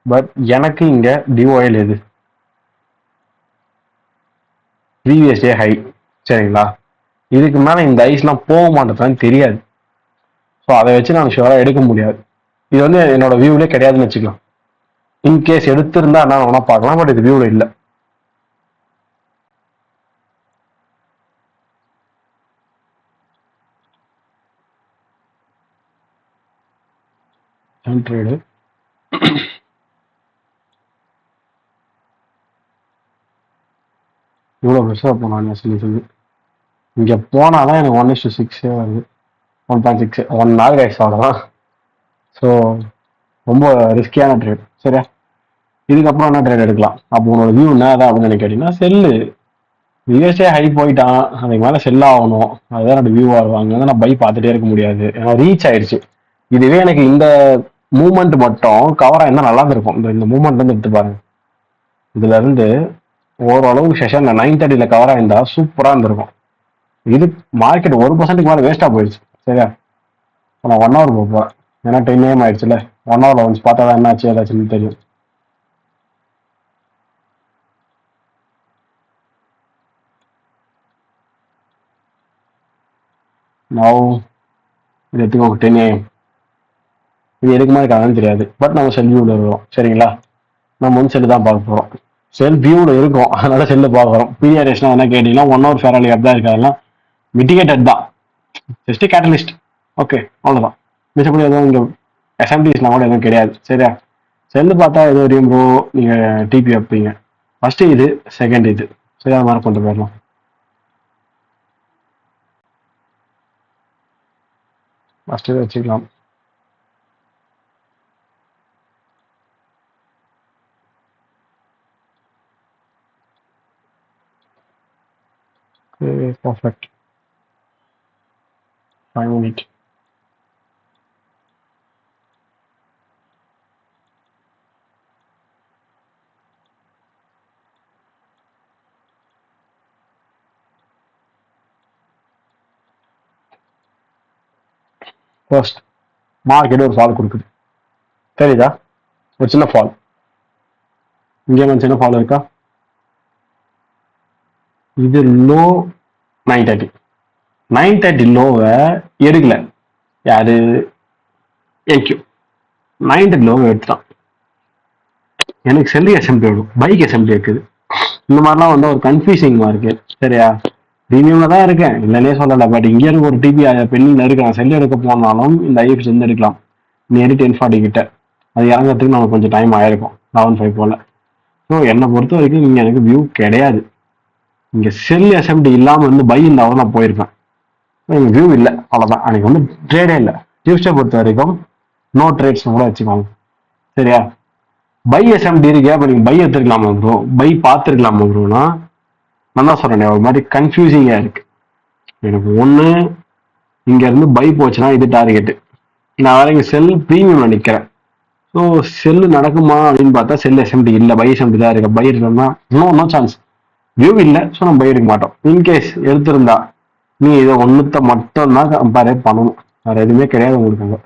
பட் எனக்கு இங்கே டிஓஎல் எது ப்ரீவியஸ் டே ஹை. சரிங்களா? இதுக்கு மேலே இந்த ஐஸ்லாம் போக மாட்டேன்னு தெரியாது. ஸோ அதை வச்சு நான் ஷுவராக எடுக்க முடியாது. இது வந்து என்னோட வியூவிலே கிடையாதுன்னு வச்சுக்கலாம். இன்கேஸ் எடுத்திருந்தா நான் வேணா பார்க்கலாம், பட் இது வியூவில் இல்லை. ட்ரேடு இவ்வளோ பெருசாக போனான் சொல்லி இங்கே போனால் தான் எனக்கு 1:6 வருது. 1.6 1 நாள் கைஸ் அவ்வளோதான். ஸோ ரொம்ப ரிஸ்கியான ட்ரேட். சரியா? இதுக்கப்புறம் என்ன ட்ரேட் எடுக்கலாம்? அப்போ உன்னோட வியூ என்ன தான் அப்படின்னு கேட்டிங்கன்னா, செல்லு யூஎஸ்ஏ ஹை போயிட்டான், அதுக்கு மேலே செல் ஆகணும். அதுதான் என்னோட வியூ வருவாங்க. வந்து நான் பை பார்த்துட்டே இருக்க முடியாது, ஏன்னா ரீச் ஆயிடுச்சு. இதுவே எனக்கு இந்த மூமெண்ட் மட்டும் கவர் ஆயிருந்தா நல்லா இருந்திருக்கும். இந்த மூமெண்ட் வந்து எடுத்து பாருங்க. இதுல இருந்து ஓரளவு செஷன் 9:30ல கவர் ஆயிருந்தா சூப்பரா இருந்திருக்கும். இது மார்க்கெட் 1% மேலே வேஸ்டா போயிடுச்சு. சரியா? நான் 1 ஹவர் போகிறேன், ஏன்னா 10 AM ஆயிடுச்சுல. 1 ஹவர்ல வந்து பார்த்தா தான் என்ன ஆச்சு ஏதாச்சுன்னு தெரியும். நான் இது எடுத்துக்கோங்க 10 AM. இது எதுக்கு மாதிரி காரணம் தெரியாது, பட் நம்ம செல் வியூவில் இருக்கிறோம். சரிங்களா? நம்ம வந்து செல்லு தான் பார்க்க போகிறோம். செல் வியூவில் இருக்கும், அதனால செல்லு பார்க்குறோம். பிஆர்எஸ்னா என்ன கேட்டிங்கன்னா 1 ஹவர் ஃபேர் அலி தான் இருக்கு. அதெல்லாம் மிட்டிகேட்டட் தான், ஜஸ்ட் கேட்டலிஸ்ட். ஓகே, அவ்வளோதான். மிச்சப்படி எதுவும் இங்கே எஸ்எம்டிஸ்லாம் கூட எதுவும் கிடையாது. சரியா? செல்லு பார்த்தா எது வரையும் ப்ரோ நீங்கள் டிபி வைப்பீங்க? ஃபர்ஸ்ட் இது, செகண்ட் இது. சரி, அது மாதிரி கொண்டு போயிடலாம். ஃபர்ஸ்ட் இதை வச்சுக்கலாம். பர்ஃபெக்ட். 5 மினிட். ஃபர்ஸ்ட் மார்க்கெட் ஒரு ஃபால் கொடுக்குது, தெரியுதா? ஒரு சின்ன ஃபால். இங்கே ஒரு சின்ன ஃபால் இருக்கா? இது லோ 9:30. 9:30 லோவை எடுக்கல யாரு? ஏக்யூ 9:30 லோவை எடுத்துட்டான். எனக்கு செல்லி அசம்பிளி வரும், பைக் அசம்பிளி இருக்குது. இந்த மாதிரிலாம் வந்து ஒரு கன்ஃபியூசிங் மார்க்கெட். சரியா? ப்ரீமியம்ல தான் இருக்கேன், இல்லைன்னே சொல்லலை. பட் இங்கே இருக்க ஒரு டிபி பெண்ணில் இருக்கிறான். செல்லு எடுக்க போனாலும் இந்த ஐஎஃப்எஸ் வந்து எடுக்கலாம். நியர் 10:40 கிட்ட. அது இறங்கிறதுக்கு நமக்கு கொஞ்சம் டைம் ஆயிருக்கும், 11:05 போல. ஸோ என்னை பொறுத்த வரைக்கும் இங்கே எனக்கு வியூ கிடையாது. இங்கே செல் அசம்பிளி இல்லாமல் வந்து பை இருந்தாலும் நான் போயிருப்பேன். எனக்கு வியூ இல்லை, அவ்வளோதான். அன்னைக்கு வந்து ட்ரேடே இல்லை. டியூஸ்டே பொறுத்த வரைக்கும் நோ ட்ரேட்ஸ் கூட வச்சுக்கோங்க. சரியா? பை எஸ்எம்டி இருக்கா, இப்போ நீங்கள் பை எடுத்துருக்கலாமா ப்ரோ, பை பார்த்துருக்கலாமா ப்ரோனா நான் தான் சொல்கிறேன். ஒரு மாதிரி கன்ஃபியூசிங்காக இருக்கு எனக்கு. ஒன்று இங்கேருந்து பை போச்சுன்னா இது டார்கெட்டு. நான் வேற இங்கே செல் ப்ரீமியமில் நிற்கிறேன். ஸோ செல்லு நடக்குமா அப்படின்னு பார்த்தா செல் எஸ்எம்டி இல்லை, பை எஸ்எம்டி தான் இருக்கு. பை எடுத்தோம்னா நோ சான்ஸ், வியூ இல்லை. ஸோ நம்ம பை எடுக்க மாட்டோம். இன்கேஸ் எடுத்திருந்தா நீ இதை ஒன்றுத்த மட்டும் தான் கம்பேரே பண்ணணும், வேறு எதுவுமே கிடையாது உங்களுக்கு. அங்கே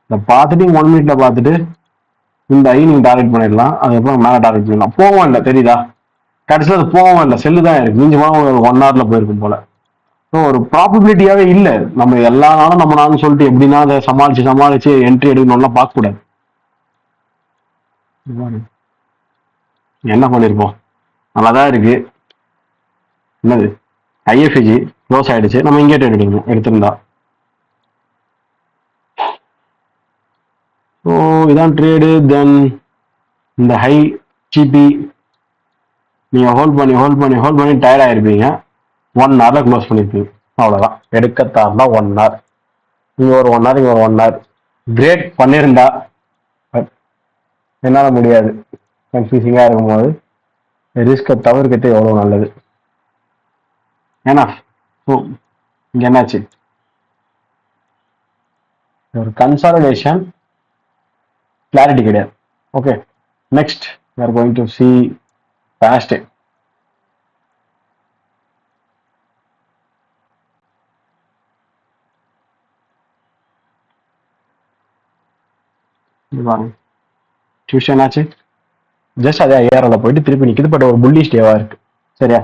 இதை பார்த்துட்டு 1 மினிட்ல பார்த்துட்டு இந்த ஐ நீங்கள் டார்கெட் பண்ணிடலாம். அதுக்கப்புறம் மேலே டார்கெட் பண்ணலாம். போகவும் இல்லை, தெரியுதா? கடைசியில் அது போகவும் இல்லை, செல்லு தான் இருக்கு. மிஞ்சி போனால் ஒரு 1 ஹவர்ல போயிருக்கும் போல. ஸோ ஒரு ப்ராபபிலிட்டியாவே இல்லை. நம்ம எல்லா நாளும் நம்ம நாளும் சொல்லிட்டு எப்படின்னா அதை சமாளிச்சு என்ட்ரி எடுக்கணும்லாம் பார்க்கக்கூடாது. என்ன பண்ணிருப்போம்? நல்லாதான் இருக்கு. என்னது ஐஎஃப்ஜி க்ளோஸ் ஆயிடுச்சு. நம்ம இங்கே எடுக்கணும் எடுத்திருந்தா. ஸோ இதான் ட்ரேடு. தென் இந்த ஹை ஜிபி நீங்க ஹோல்ட் பண்ணி டயர்ட் ஆயிருப்பீங்க. 1 ஹவர்ல க்ளோஸ் பண்ணிருப்பீங்க. அவ்வளவுதான். எடுக்கத்தாருந்தா 1 ஹவர். இங்க ஒரு 1 ஹவர், இங்க ஒரு 1 ஹவர். கிரேட் பண்ணிருந்தா, பட் என்னால முடியாது. கன்ஃபியூசிங்கா இருக்கும்போது ரிஸ்கை தவிர்க்கிறது எவ்வளவு நல்லது. ஏன்னா இங்க என்னாச்சு? ஒரு கன்சாலிடேஷன் கிளாரிட்டி கிடையாது. Okay, next we are going to see fast. Tuition ஆச்சு. ஜஸ்ட் அதே ஐஆர்ல போயிட்டு திருப்பி நிக்குது. பட் ஒரு புல்லிஷ் டேவா இருக்கு. சரியா?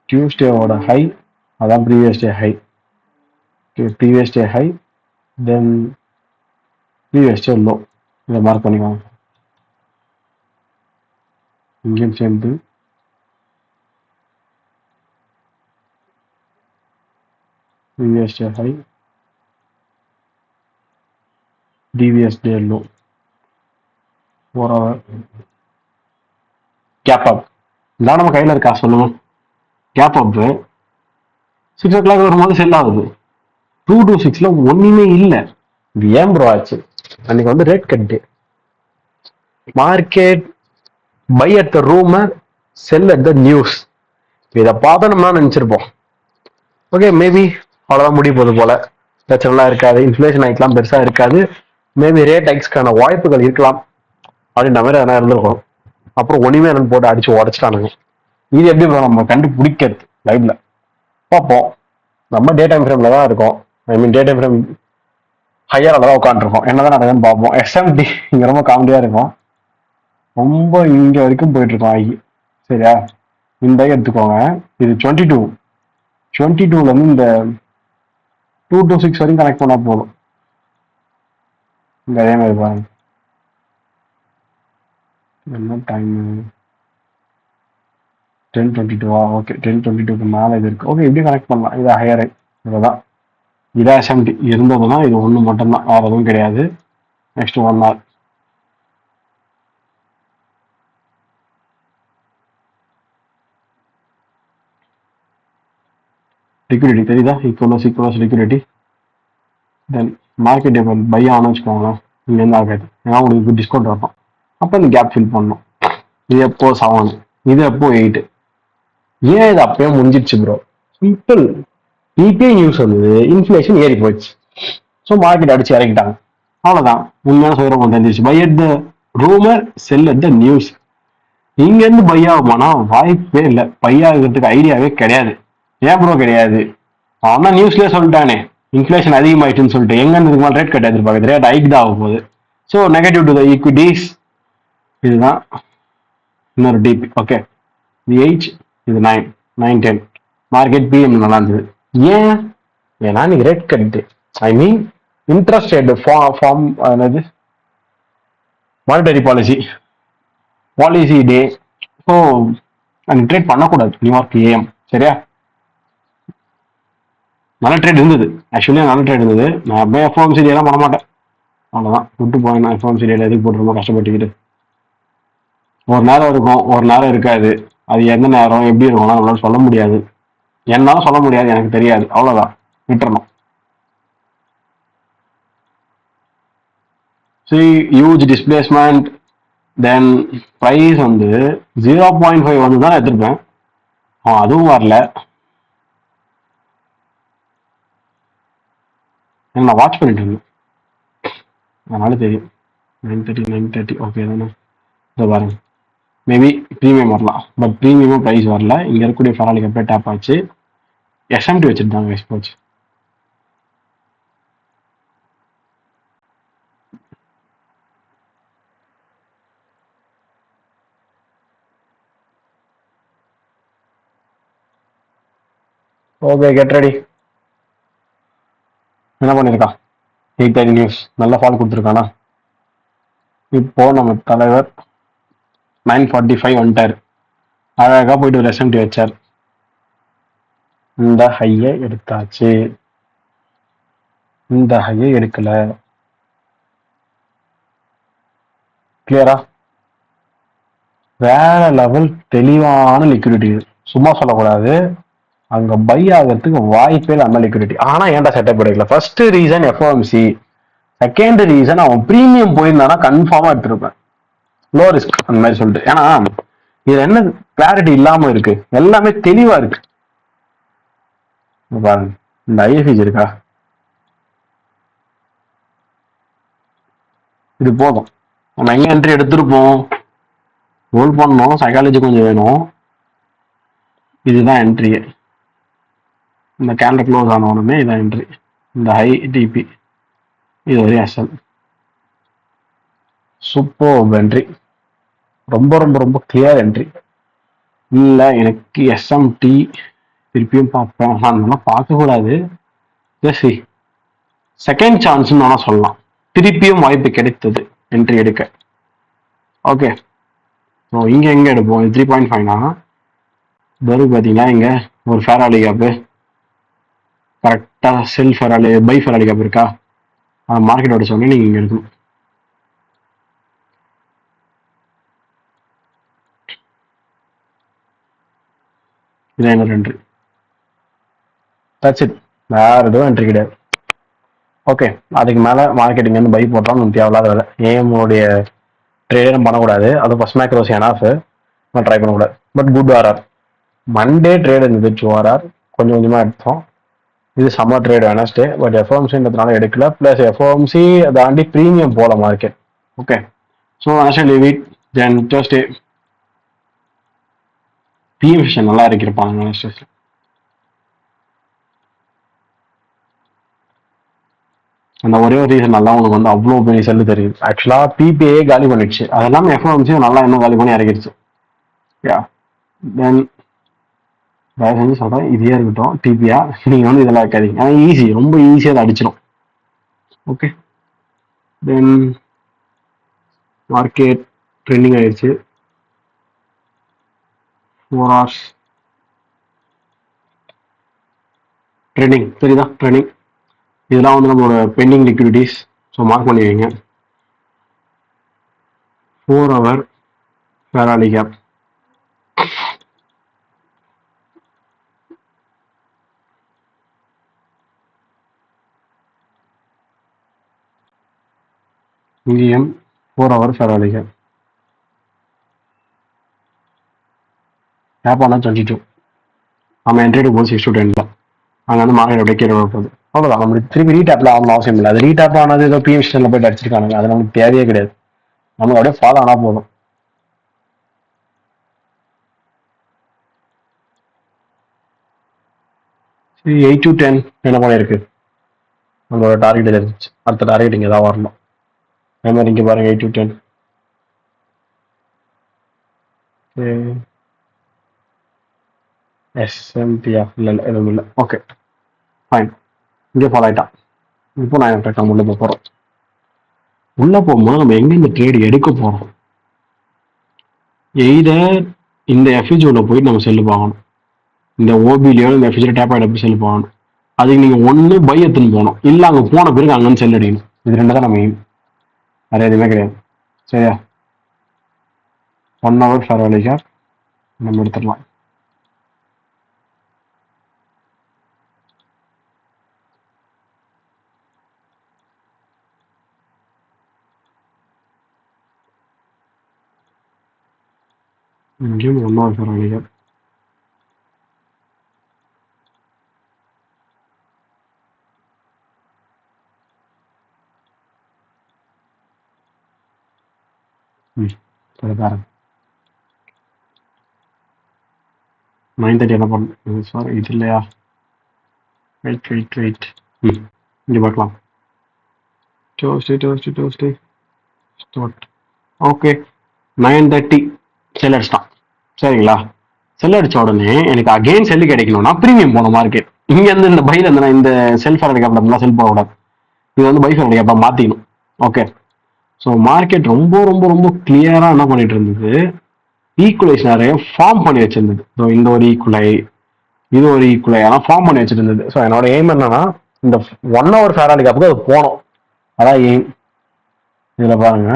டியூஸ்டேவோட ஹை அதான் previous day high. Previous day high, then previous day low. இதை மார்க் பண்ணிக்கோங்க. இங்கேயும் சேர்ந்து previous day high, previous day low. 4 hour gap up. இதான் நம்ம கையில் இருக்கா சொல்லுங்க. கேப் அப் 6 o'clock வரும்போது செல் ஆகுது. 2 to 6ல ஒண்ணுமே இல்லை. இது ஏன் ப்ரோ ஆச்சு? அன்னைக்கு வந்து rate cut. Market by at the rumour, sell at the news. இதை பார்த்து நம்ம நினைச்சிருப்போம். ஓகே, மேபி அவ்வளோதான் முடிய போகுது போல. பிரச்சனைலாம் இருக்காது. இன்ஃப்ளேஷன் ஹைக்லாம் பெருசா இருக்காது. மேபி ரேட் ஹைக்ஸ்க்கான வாய்ப்புகள் இருக்கலாம் அப்படின்ற மாதிரி எதனா இருந்திருக்கும். அப்புறம் ஒனிமே போட்டு அடிச்சு உடச்சிட்டானுங்க. இது எப்படி நம்ம கண்டுபிடிக்கிறது லைவ்ல பார்ப்போம். நம்ம டே டைம் ஃப்ரேம்ல தான் இருக்கோம். ஐ மீன் டே டைம் ஃப்ரேம் ஹையரால தான் உட்காந்துருக்கோம். என்னதான் நடக்குதுன்னு பார்ப்போம். எஸ்எம்டி இங்க ரொம்ப காமெடியா இருக்கும். ரொம்ப இங்க வரைக்கும் போயிட்டு இருக்கோம் ஐ. சரியா? இந்த எடுத்துக்கோங்க. இது 22ல இருந்து இந்த 2 to 6 வரைக்கும் கனெக்ட் பண்ணா போதும். இங்க அதே மாதிரி பாருங்க. என்ன டைம்? 10:22. ஓகே, 10:22க்கு மேல இது இருக்கு. ஓகே, இப்படி கனெக்ட் பண்ணலாம். இது ஹையர். இதுதான் இதா எஸ்எம்டி இருந்ததுன்னா இது ஒண்ணு மட்டும்தான், வேற எதுவும் கிடையாது. Next 1 hour. லிக்விடிட்டி தெரியுதா? ஈக்குவலஸ் லிக்விடிட்டி. தென் மார்க்கெட் இப்போ பை ஆனு வச்சுக்கோங்களேன். இங்கேருந்து ஆகாது. ஏன்னா உங்களுக்கு டிஸ்கவுண்ட் வரணும். அப்போ இந்த கேப் ஃபில் பண்ணணும். இது எப்போ 7, இது எப்போ 8. ஏன் இது அப்பயே முடிஞ்சிடுச்சு ப்ரோ? சிம்பிள். பிபிஐ நியூஸ் வந்தது, இன்ஃப்ளேஷன் ஏறி போயிடுச்சு. ஸோ மார்க்கெட் அடிச்சு இறக்கிட்டாங்க. அவ்வளோதான். உண்மையான சுயரகம் தெரிஞ்சிச்சு. By at the rumour, sell at the news. இங்கேருந்து பை ஆகுமானா வாய்ப்பே இல்லை. பை ஆகிறதுக்கு ஐடியாவே கிடையாது. ஏன் ப்ரோ கிடையாது? அவன் நியூஸ்லேயே சொல்லிட்டானே இன்ஃப்ளேஷன் அதிகமாயிட்டுன்னு சொல்லிட்டு. எங்க இருந்து மேலே ரேட் கட் எதிர்பார்க்குது? ரேட் ஹைக் தான் ஆக போகுது. So negative to the equities. இதுதான் இன்னொரு டிபி. ஓகே, இது 8, இது 9, 10. மார்க்கெட் பிஎம் நல்லா இருந்தது. ஏன்? ஏன்னா நீங்க ரேட் கட்டு, ஐ மீன் இன்ட்ரெஸ்ட் ரேட் ஃபார்ம் என்னது, மானிட்டரி பாலிசி டே. ஸோ அன்னைக்கு ட்ரேட் பண்ணக்கூடாது நியூயார்க் ஏஎம். சரியா? நல்ல ட்ரேட் இருந்தது. ஆக்சுவலி நல்ல ட்ரேட் இருந்தது. நான் அப்படியே எஃப்ஓஎம்சி எல்லாம் பண்ண மாட்டேன். அவ்வளோதான் விட்டு போய். நான் எஃப்ஓஎம்சி எதுக்கு போட்டுருமோ கஷ்டப்பட்டுக்கிட்டு. ஒரு நேரம் இருக்கும், ஒரு நேரம் இருக்காது. அது எந்த நேரம் எப்படி இருக்கும்னா நம்மளால சொல்ல முடியாது. என்னாலும் சொல்ல முடியாது, எனக்கு தெரியாது. அவ்வளோதான், விட்டுறணும். Huge displacement. தென் ப்ரைஸ் வந்து 0.5 வந்து தான் எடுத்திருப்பேன். அதுவும் வரல. நான் வாட்ச் பண்ணிட்டு இருந்தேன், அதனால தெரியும். 9:30 ஓகே தானே? இதை பாருங்க. மேபி ப்ரீமியம் வரலாம், பட் ப்ரீமியமும் ப்ரைஸ் வரல. இங்கே இருக்கக்கூடிய ஃபெராலிக்கு அப்படியே டேப் ஆச்சு. எஸ்எம்டி வச்சுருந்தாங்க எக்ஸ்போர்ட்ஸ். Okay, get ready. என்ன பண்ணியிருக்கான்? 8:30 நியூஸ் நல்ல ஃபால் கொடுத்துருக்கானா? இப்போ நம்ம தலைவர் 9:45 வந்துட்டாரு. அழகா போயிட்டு ஒரு எஸ்எம்டி வச்சார். இந்த ஹையை எடுத்தாச்சு. இந்த ஹையை எடுக்கல. கிளியரா? வேற லெவல் தெளிவான லிக்விடிட்டி. சும்மா சொல்லக்கூடாது, அங்க பை ஆகிறதுக்கு வாய்ப்பே இல்லை அந்த லிக்விடிட்டி. ஆனா ஏன்டா செட்டப் எடுக்கல? First reason FOMC, second reason அவன் பிரீமியம் போயிருந்தானா கன்ஃபார்மா எடுத்திருப்பேன். லோ ரிஸ்க் அந்த மாதிரி சொல்லிட்டு. ஏன்னா இதுல என்ன கிளாரிட்டி இல்லாம இருக்கு, எல்லாமே தெளிவா இருக்கு. பாருங்க, இந்த ஐஎஃப்இஜி இருக்கா, இது போதும். நம்ம எங்க என்ட்ரி எடுத்திருப்போம், ஹோல்ட் பண்ணணும், சைக்காலஜி கொஞ்சம் வேணும். இதுதான் என்ட்ரி. இந்த கேண்டல் க்ளோஸ் ஆனவனுமே இதான் என்ட்ரி. இந்த ஹை டிபி இது ஒரு எஸ்எல். சூப்பர் என்ட்ரி, ரொம்ப ரொம்ப ரொம்ப கிளியர் என்ட்ரி. இல்லை எனக்கு எஸ்எம்டி திருப்பியும் பார்ப்பேன், அதெல்லாம் பார்க்கக்கூடாது. செகண்ட் சான்ஸ்னு வேணா சொல்லலாம். திருப்பியும் வாய்ப்பு கிடைத்தது என்ட்ரி எடுக்க. ஓகே, ஸோ இங்கே எங்கே எடுப்போம்? 3.5னா வரும் பார்த்தீங்கன்னா, இங்கே ஒரு ஃபெராலி கேப்பு கரெக்டாக செல் ஃபெராலி பை ஃபெராலி கேப் இருக்கா, மார்க்கெட்டோட சொன்னே நீங்கள் இங்கே எடுக்கணும். இதான் என்னோட என்ட்ரி. தட்ஸ் இட், வேற எதுவும் என்ட்ரி கிடையாது. ஓகே, அதுக்கு மேலே மார்க்கெட்டிங் வந்து பை போட்டாலும் நமக்கு தேவையில்லாத வேலை. ஏமுடைய ட்ரேடும் பண்ணக்கூடாது, அது ஃபர்ஸ்ட் மேக்ரோஸ் எனாஃப், நான் ட்ரை பண்ணக்கூடாது. But good RR. Monday trade இருந்தது 2 ஆர்ஆர், கொஞ்சம் கொஞ்சமாக எடுத்தோம். இது சம்மர் ட்ரேட் வெனஸ்டே, பட் எஃப்ஓஎம்சின்றதுனால எடுக்கல. ப்ளஸ் எஃப்ஓஎம்சி தாண்டி ப்ரீமியம் போல market. Okay, so Wednesday leave it. Then Thursday PM session நல்லா இருப்பாங்க வெனஸ்டே. அந்த ஒரே ஒரு ரீசன் நல்லா உங்களுக்கு வந்து அவ்வளோ பெரிய செல்லு தெரியுது. ஆக்சுவலாக பிபிஐ காலி பண்ணிடுச்சு, அதெல்லாம் எஃப்ஓஎம்சி நல்லா இன்னும் காலி பண்ணி இறக்கிடுச்சு. யா, தென் தயவு செஞ்சு சொல்கிறேன், இதே இருக்கட்டும் டிபியா, நீங்கள் வந்து இதெல்லாம் வைக்காதீங்க. ஆனால் ஈஸி, ரொம்ப ஈஸியாக அதை அடிச்சிடும். ஓகே, தென் மார்க்கெட் ட்ரெண்டிங் ஆயிடுச்சு. 4 hours ட்ரெண்டிங் தெரியுதா? ட்ரெண்டிங் இதெல்லாம் வந்து நம்மளோட பெண்டிங் லிக்விடிட்டிஸ். ஸோ மார்க் பண்ணி வைங்க. 4 hour ஃபெராலி கேப். இங்கேயும் 4 hour ஃபெராலி கேப். கேப் ஆனால் 22. நம்ம என்ட்ரி போது 6 to 10 தான். அங்கே வந்து மார்க்கெட் அப்படியே கீழே போகுது. அவ்வளோதான், நம்மளுக்கு திருப்பி ரீடாப்ல ஆகணும் அவசியம் இல்லை. அது ரீடாப் ஆனது ஏதோ பிஎம் ஸ்டேஷன்ல போயிட்டு அடிச்சிருக்காங்க, அது நமக்கு தேவையே கிடையாது. நமக்கு அப்படியே ஃபாலோ ஆனால் போதும். சரி, 8 to 10 என்ன பண்ணி இருக்கு, நம்மளோட டார்கெட் தெரிஞ்சிச்சு. அடுத்த டார்கெட் இங்கே தான் வரணும். அதே மாதிரி இங்கே பாருங்க 8 to 10. எஸ்எம்பியா இல்லை எதுவும் இல்லை. ஓகே ஃபைன், இங்கே ஃபாலோ ஆகிட்டான். இப்போ நான் கரெக்டாக உள்ளே போக போகிறோம். உள்ளே போகும்போது நம்ம எங்கே இந்த ட்ரேட் எடுக்க போகிறோம்? எய்தர் இந்த எஃப்இஜியில் போயிட்டு நம்ம செல்லு பார்க்கணும், இந்த ஓபிலியோ இந்த எஃப்இஜியில் டேப் ஆகிட்டு செல்லு பார்க்கணும். அதுக்கு நீங்கள் ஒன்று பை எடுத்துன்னு போகணும், இல்லை அங்கே போன பிறகு அங்கேன்னு செல் அடிக்கணும். இது 2 தான் நம்ம எய்ம், வேறு எதுவுமே கிடையாது. சரியா? 1 hour ஃபெராலி கேப் நம்ம எடுத்துடலாம். இங்கேயும் 1 hour ஃபெராலி கேப். பாருங்க 9:30 என்ன பண்ண, சாரி இது இல்லையா, வெயிட் இங்கே பார்க்கலாம். டோஸ்டே ஸ்டார்ட். ஓகே, 9:30 செல் அடிச்சிட்டான். சரிங்களா? செல் அடிச்ச உடனே எனக்கு அகெயின் செல்லு கிடைக்கணும்னா ப்ரீமியம் போன மார்க்கெட். இங்கேருந்து இந்த பைல இருந்து இந்த செல் ஃபெராலி கேப்ல செல் போடக்கூடாது, இது வந்து பை ஃபெராலி கேப்ல மாற்றிக்கணும். ஓகே, ஸோ மார்க்கெட் ரொம்ப ரொம்ப ரொம்ப கிளியராக என்ன பண்ணிட்டு இருந்தது, ஈக்குவலைஸ் நிறைய ஃபார்ம் பண்ணி வச்சிருந்தது. ஸோ இந்த ஒரு ஈக்குவலை, இது ஒரு ஈக்குவலை, ஆனால் ஃபார்ம் பண்ணி வச்சிருந்தது. ஸோ என்னோட எய்ம் என்னன்னா இந்த 1 hour ஃபேராடி கேப்புக்கு அது போகணும். அதான் எய்ம். இதுல பாருங்க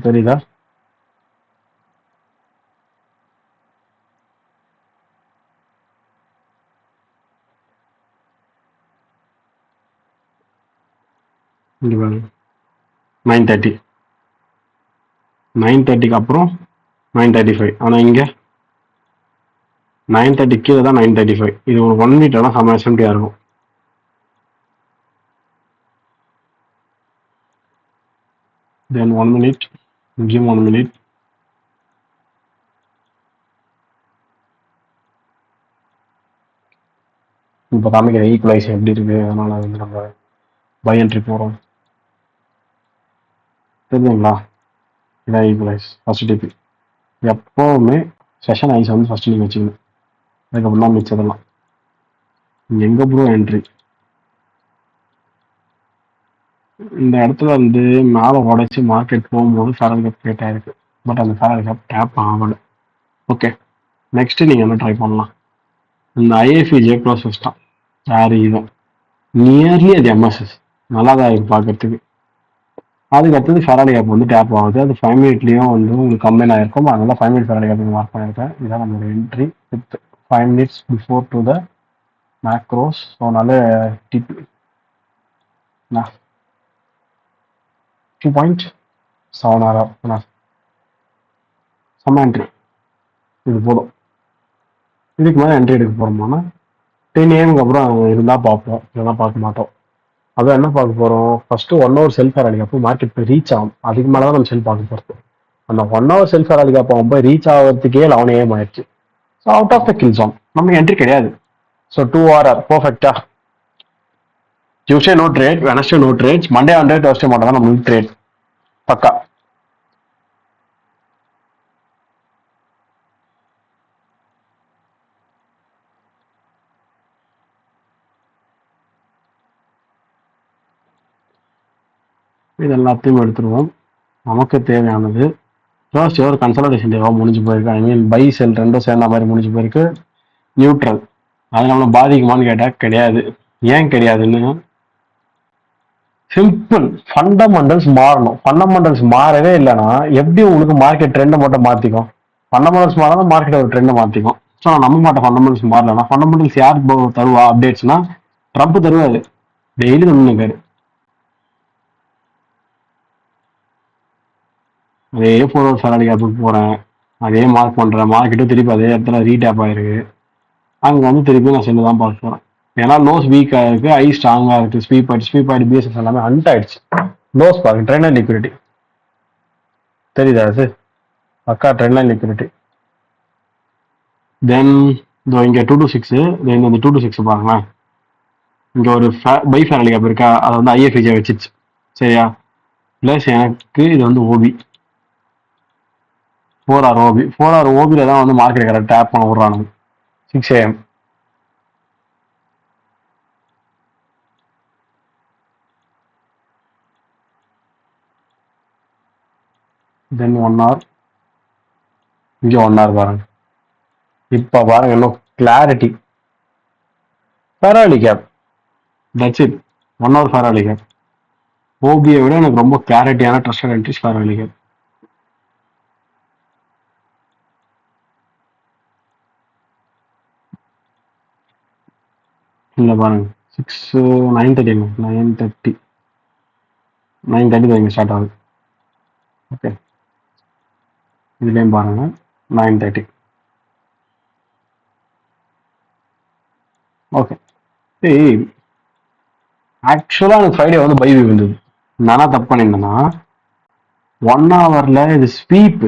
தெரியுதா? இங்க பாருங்க 9:30, 9:30க்கு அப்புறம் 9:35. ஆனால் இங்கே 9:30 கீழே தான் 9:35. இது ஒரு 1 minute ஆனால் செம்ம எஸ்எம்டியாக இருக்கும். தென் 1 minute, இங்கேயும் 1 minute. இப்போ காமிக்கிற ஈக்குவலைஸ் எப்படி இருக்கு, அதனால வந்து நம்ம பை என்ட்ரி போகிறோம். தெரியுதுங்களா? இதான் ஈக்குவலைஸ் ஃபர்ஸ்ட் டிபி. எப்போவுமே செஷன் ஐஸ் வந்து ஃபர்ஸ்ட் நீங்கள் வச்சுக்கணும், அதுக்கப்புறம் தான் மிச்சதெல்லாம். எங்கே ப்ரோ என்ட்ரி? இந்த இடத்துல வந்து மேலே உடைச்சி மார்க்கெட் போகும்போது ஃபேரல் கேப் கிரியேட் ஆயிருக்கு. பட் அந்த ஃபேரல் கேப் டேப் ஆகலை. ஓகே, நெக்ஸ்ட் நீங்கள் என்ன ட்ரை பண்ணலாம்? இந்த ஐஎஃப்இஜே க்ளோஸ் வச்சிட்டான். யார் இவன்? நியர்லி அது எம்எஸ்எஸ் நல்லா தான் இருக்கு பார்க்கறதுக்கு. அதுக்கு அடுத்தது ஃபேரல் கேப் வந்து டேப் ஆகுது. அது 5 minute வந்து உங்களுக்கு கம்பைன் ஆயிருக்கும். அதனால 5 minute ஃபேரல் கேப் மார்க் பண்ணியிருக்கேன். இதான் நம்மளோட entry with 5 minutes before to the macros. So அதனால டிபி 2.7 செம்ம என்ட்ரி. இது போதும். இதுக்கு மேலே என்ட்ரி எடுக்க போகிறோம்னா 10 AM அப்புறம் இருந்தால் பார்ப்போம், இல்லைன்னா பார்க்க மாட்டோம். அதான் என்ன பார்க்க போகிறோம்? First 1 hour self ஃபேரல் gap market போய் ரீச் ஆகும். அதுக்கு மேலே தான் நம்ம செல் பார்க்க போகிறது. அந்த 1 hour செல்ஃப் ஃபேரல் கேப் அவன் போய் ரீச் ஆகிறதுக்கே 11 AM ஆயிடுச்சு. So out of the kill zone, நமக்கு என்ட்ரி கிடையாது. ஸோ 2 hour பர்ஃபெக்டா. Tuesday no trade, Wednesday no trades, Monday and Thursday மட்டும் தான் நம்மளுக்கு ட்ரேட் பக்கா. இது எல்லாத்தையும் எடுத்துருவோம். நமக்கு தேவையானது ஃபர்ஸ்ட் ஒரு கன்சல்டேஷன் டேவா முடிஞ்சு போயிருக்கு. ஐ மீன் பை செல் ரெண்டும் சேர்ந்த மாதிரி முடிஞ்சு போயிருக்கு. நியூட்ரல். அது நம்மளை பாதிக்குமான்னு கேட்டால் கிடையாது. ஏன் கிடையாதுன்னு சிம்பிள், ஃபண்டமெண்டல்ஸ் மாறணும். ஃபண்டமெண்டல்ஸ் மாறவே இல்லைன்னா எப்படி உங்களுக்கு மார்க்கெட் ட்ரெண்டை மட்டும் மாற்றிக்கும்? ஃபண்டமெண்டல்ஸ் மாறினா மார்க்கெட் ஒரு ட்ரெண்டை மாற்றிக்கும். ஸோ நான் நம்ப மாட்டேன் ஃபண்டமெண்டல்ஸ் மாறலன்னா. ஃபண்டமெண்டல்ஸ் யார் தருவா அப்டேட்ஸ்னா? ட்ரம்ப் தருவாரு. டெய்லி தந்துருக்காரு. அதே 4 hour ஃபேரல் கேப்புக்கு போகிறேன், அதே மார்க் பண்ணுறேன். மார்க்கெட்டும் திருப்பி அதே இடத்துல ரீடேப் ஆயிருக்கு. அங்கே வந்து திருப்பி நான் சென்று தான் பார்க்க போகிறேன். ஏன்னா லோஸ் வீக்காக இருக்கு, ஐ ஸ்ட்ராங்காக இருக்கு. ஸ்வீப் ஆயிடுச்சு, பிஎஸ்எஸ் எல்லாமே அண்ட் ஆயிடுச்சு. லோஸ் பாருங்க, ட்ரெண்ட் லைன் லிக்விடிட்டி தெரியுதா? அது அக்கா ட்ரெண்ட் லைன் லிக்விடிட்டி. தென் இங்கே 2 to 6, தென் இந்த 2 to 6 பாருங்களேன். இங்கே ஒரு பை ஃபேரல் கேப் இருக்கா, அதை வந்து ஐஎஃப்இஜே வச்சிச்சு. சரியா? ப்ளஸ் எனக்கு இது வந்து ஓபி 4 hour ஓபி. 4 hour ஓபியில் தான் வந்து மார்க்கெட் கரெக்டாக டேப் பண்ண விட்றானுங்க 6 AM. தென் 1 hour, இங்கே 1 hour பாருங்க. இப்போ பாருங்க இன்னும் clarity. Fair value gap, that's it. 1 hour fair value gap. ஓபியை விட எனக்கு ரொம்ப கிளாரிட்டியான ட்ரஸ்டட் என்ட்ரிஸ் ஃபேரல் கேப். இல்லை பாருங்க 9:30 இங்கே ஸ்டார்ட் ஆகுது. ஓகே, இதுலேயும் பாருங்க 9:30. ஓகே. ஏய், ஆக்சுவலாக எனக்கு ஃப்ரைடே வந்து பை வியூ இருந்தது. நானா தப்பு பண்ணியிருந்தேன்னா 1 hourல இது ஸ்வீப்.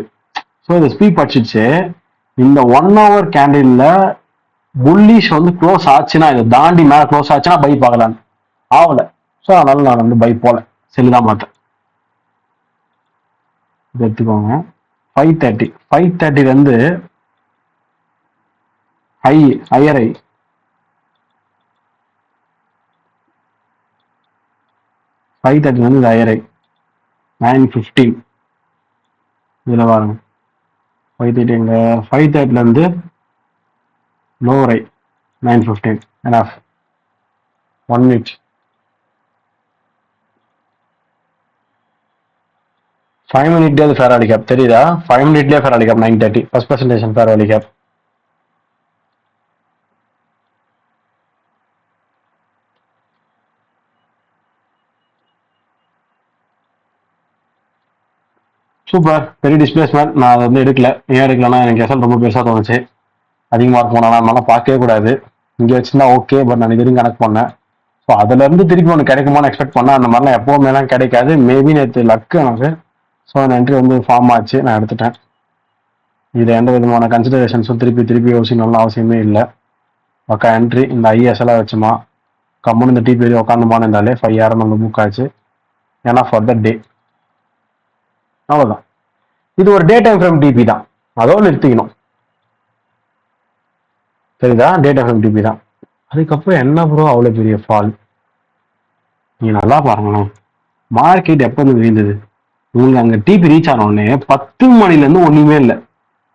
ஸோ இது ஸ்வீப் அடிச்சிச்சு. இந்த 1 hour கேண்டில்ல புல்லிஷ் வந்து க்ளோஸ் ஆச்சுன்னா, இதை தாண்டி மேலே க்ளோஸ் ஆச்சுன்னா பை பார்க்கலான்னு ஆகல. ஸோ அதனால நான் வந்து பை போல, செல்லு தான் பார்த்தேன். இது எடுத்துக்கோங்க. 5:30, 5:30லேருந்து ஹையர் ஐ 5:30லேருந்து இது ஹையர் ஐ 9:15 இதில் பாருங்க 5:30 இங்கே 5:30 லோ ரை 9:15 enough 1 minute 5 minute அது ஃபேர் கேப் தெரியுதா 5 minute fair gap 9:30 first presentation fair gap super பெரிய டிஸ்பிளேஸ்மெண்ட் நான் அதை வந்து எடுக்கல ஏன் எடுக்கலன்னா எனக்கு எஸ்எல் ரொம்ப பெருசாக தோணுச்சு அதிகமாக போனா அதனால பார்க்கவே கூடாது இங்கே வச்சுருந்தா ஓகே பட் நான் இது வரைக்கும் கனெக்ட் பண்ணேன் ஸோ அதுலேருந்து திருப்பி ஒன்று கிடைக்குமான்னு எக்ஸ்பெக்ட் பண்ணேன் அந்த மாதிரிலாம் எப்போவுமேலாம் கிடைக்காது மேபி நேற்று லக்கு எனக்கு ஸோ அந்த என்ட்ரி வந்து ஃபார்ம் ஆச்சு நான் எடுத்துட்டேன் இது எந்த விதமான கன்சிடரேஷன்ஸும் திருப்பி யோசிக்கணும்னு அவசியமே இல்லை பக்கா என்ட்ரி இந்த ஐஎஸ்எல்லாம் வச்சுமா கம்முன்னு இந்த டிபி உட்காந்துமான்னு இருந்தாலே 5,000 நம்ம புக் ஆச்சு ஏன்னா ஃபார் த டே அவ்வளோதான் இது ஒரு டே டைம் ஃப்ரேம் டிபி தான் அதோடு நிறுத்திக்கணும் சரிதா டே டைம் ஃப்ரேம் டிபி தான் அதுக்கப்புறம் என்ன ப்ரோ அவ்வளோ பெரிய ஃபால் நீங்கள் நல்லா பாருங்களேன் மார்க்கெட் எப்போ வந்து விழுந்தது உங்களுக்கு அங்கே டிபி ரீச் ஆனோடனே 10 மணிலேருந்து ஒன்றுமே இல்லை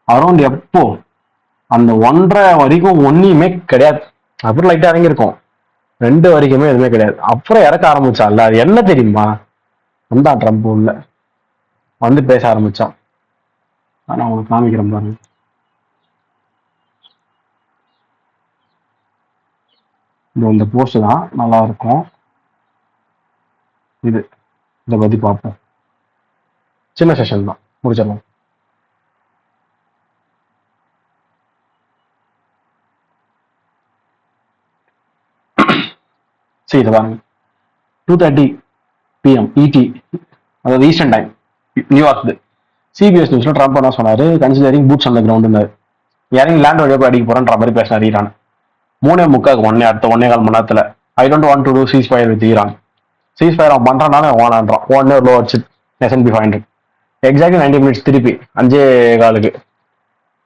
அரௌண்ட் எப்போ அந்த 1:30 வரைக்கும் ஒன்றுமே கிடையாது அப்புறம் லைட்டாக இறங்கியிருக்கும் 2 வரைக்குமே எதுவுமே கிடையாது அப்புறம் இறக்க ஆரம்பிச்சான்ல அது என்ன தெரியுமா வந்தா ட்ரம்ப் உள்ள வந்து பேச ஆரம்பிச்சான் நான் உங்களுக்கு காமிக்கிறேன் பாருங்க இந்த போஸ்ட் தான் நல்லா இருக்கும் இது இதை பத்தி பார்ப்போம் சின்ன செஷன் தான் முடிச்சிடலாம் சரி இதை பாருங்க 2:30 PM ET அதாவது ஈஸ்டர்ன் டைம் நியூயார்க் சிபிஎஸ் நியூஸ்ல ட்ரம்ப் என்ன சொன்னாரு considering boots on the ground இறங்கி லேண்ட் வழியாக போய் அடிக்க போறேன்ற மாதிரி பேசினார் ஈரான் 3:45 அடுத்த 1.25 மணி நேரத்துல I don't want to do ceasefire with Iran ceasefire அவன் பண்றானால வானான்றான் 1 லோ அடிச்சு S&P 500 எக்ஸாக்ட்லி 90 மினிட்ஸ் திருப்பி 5:15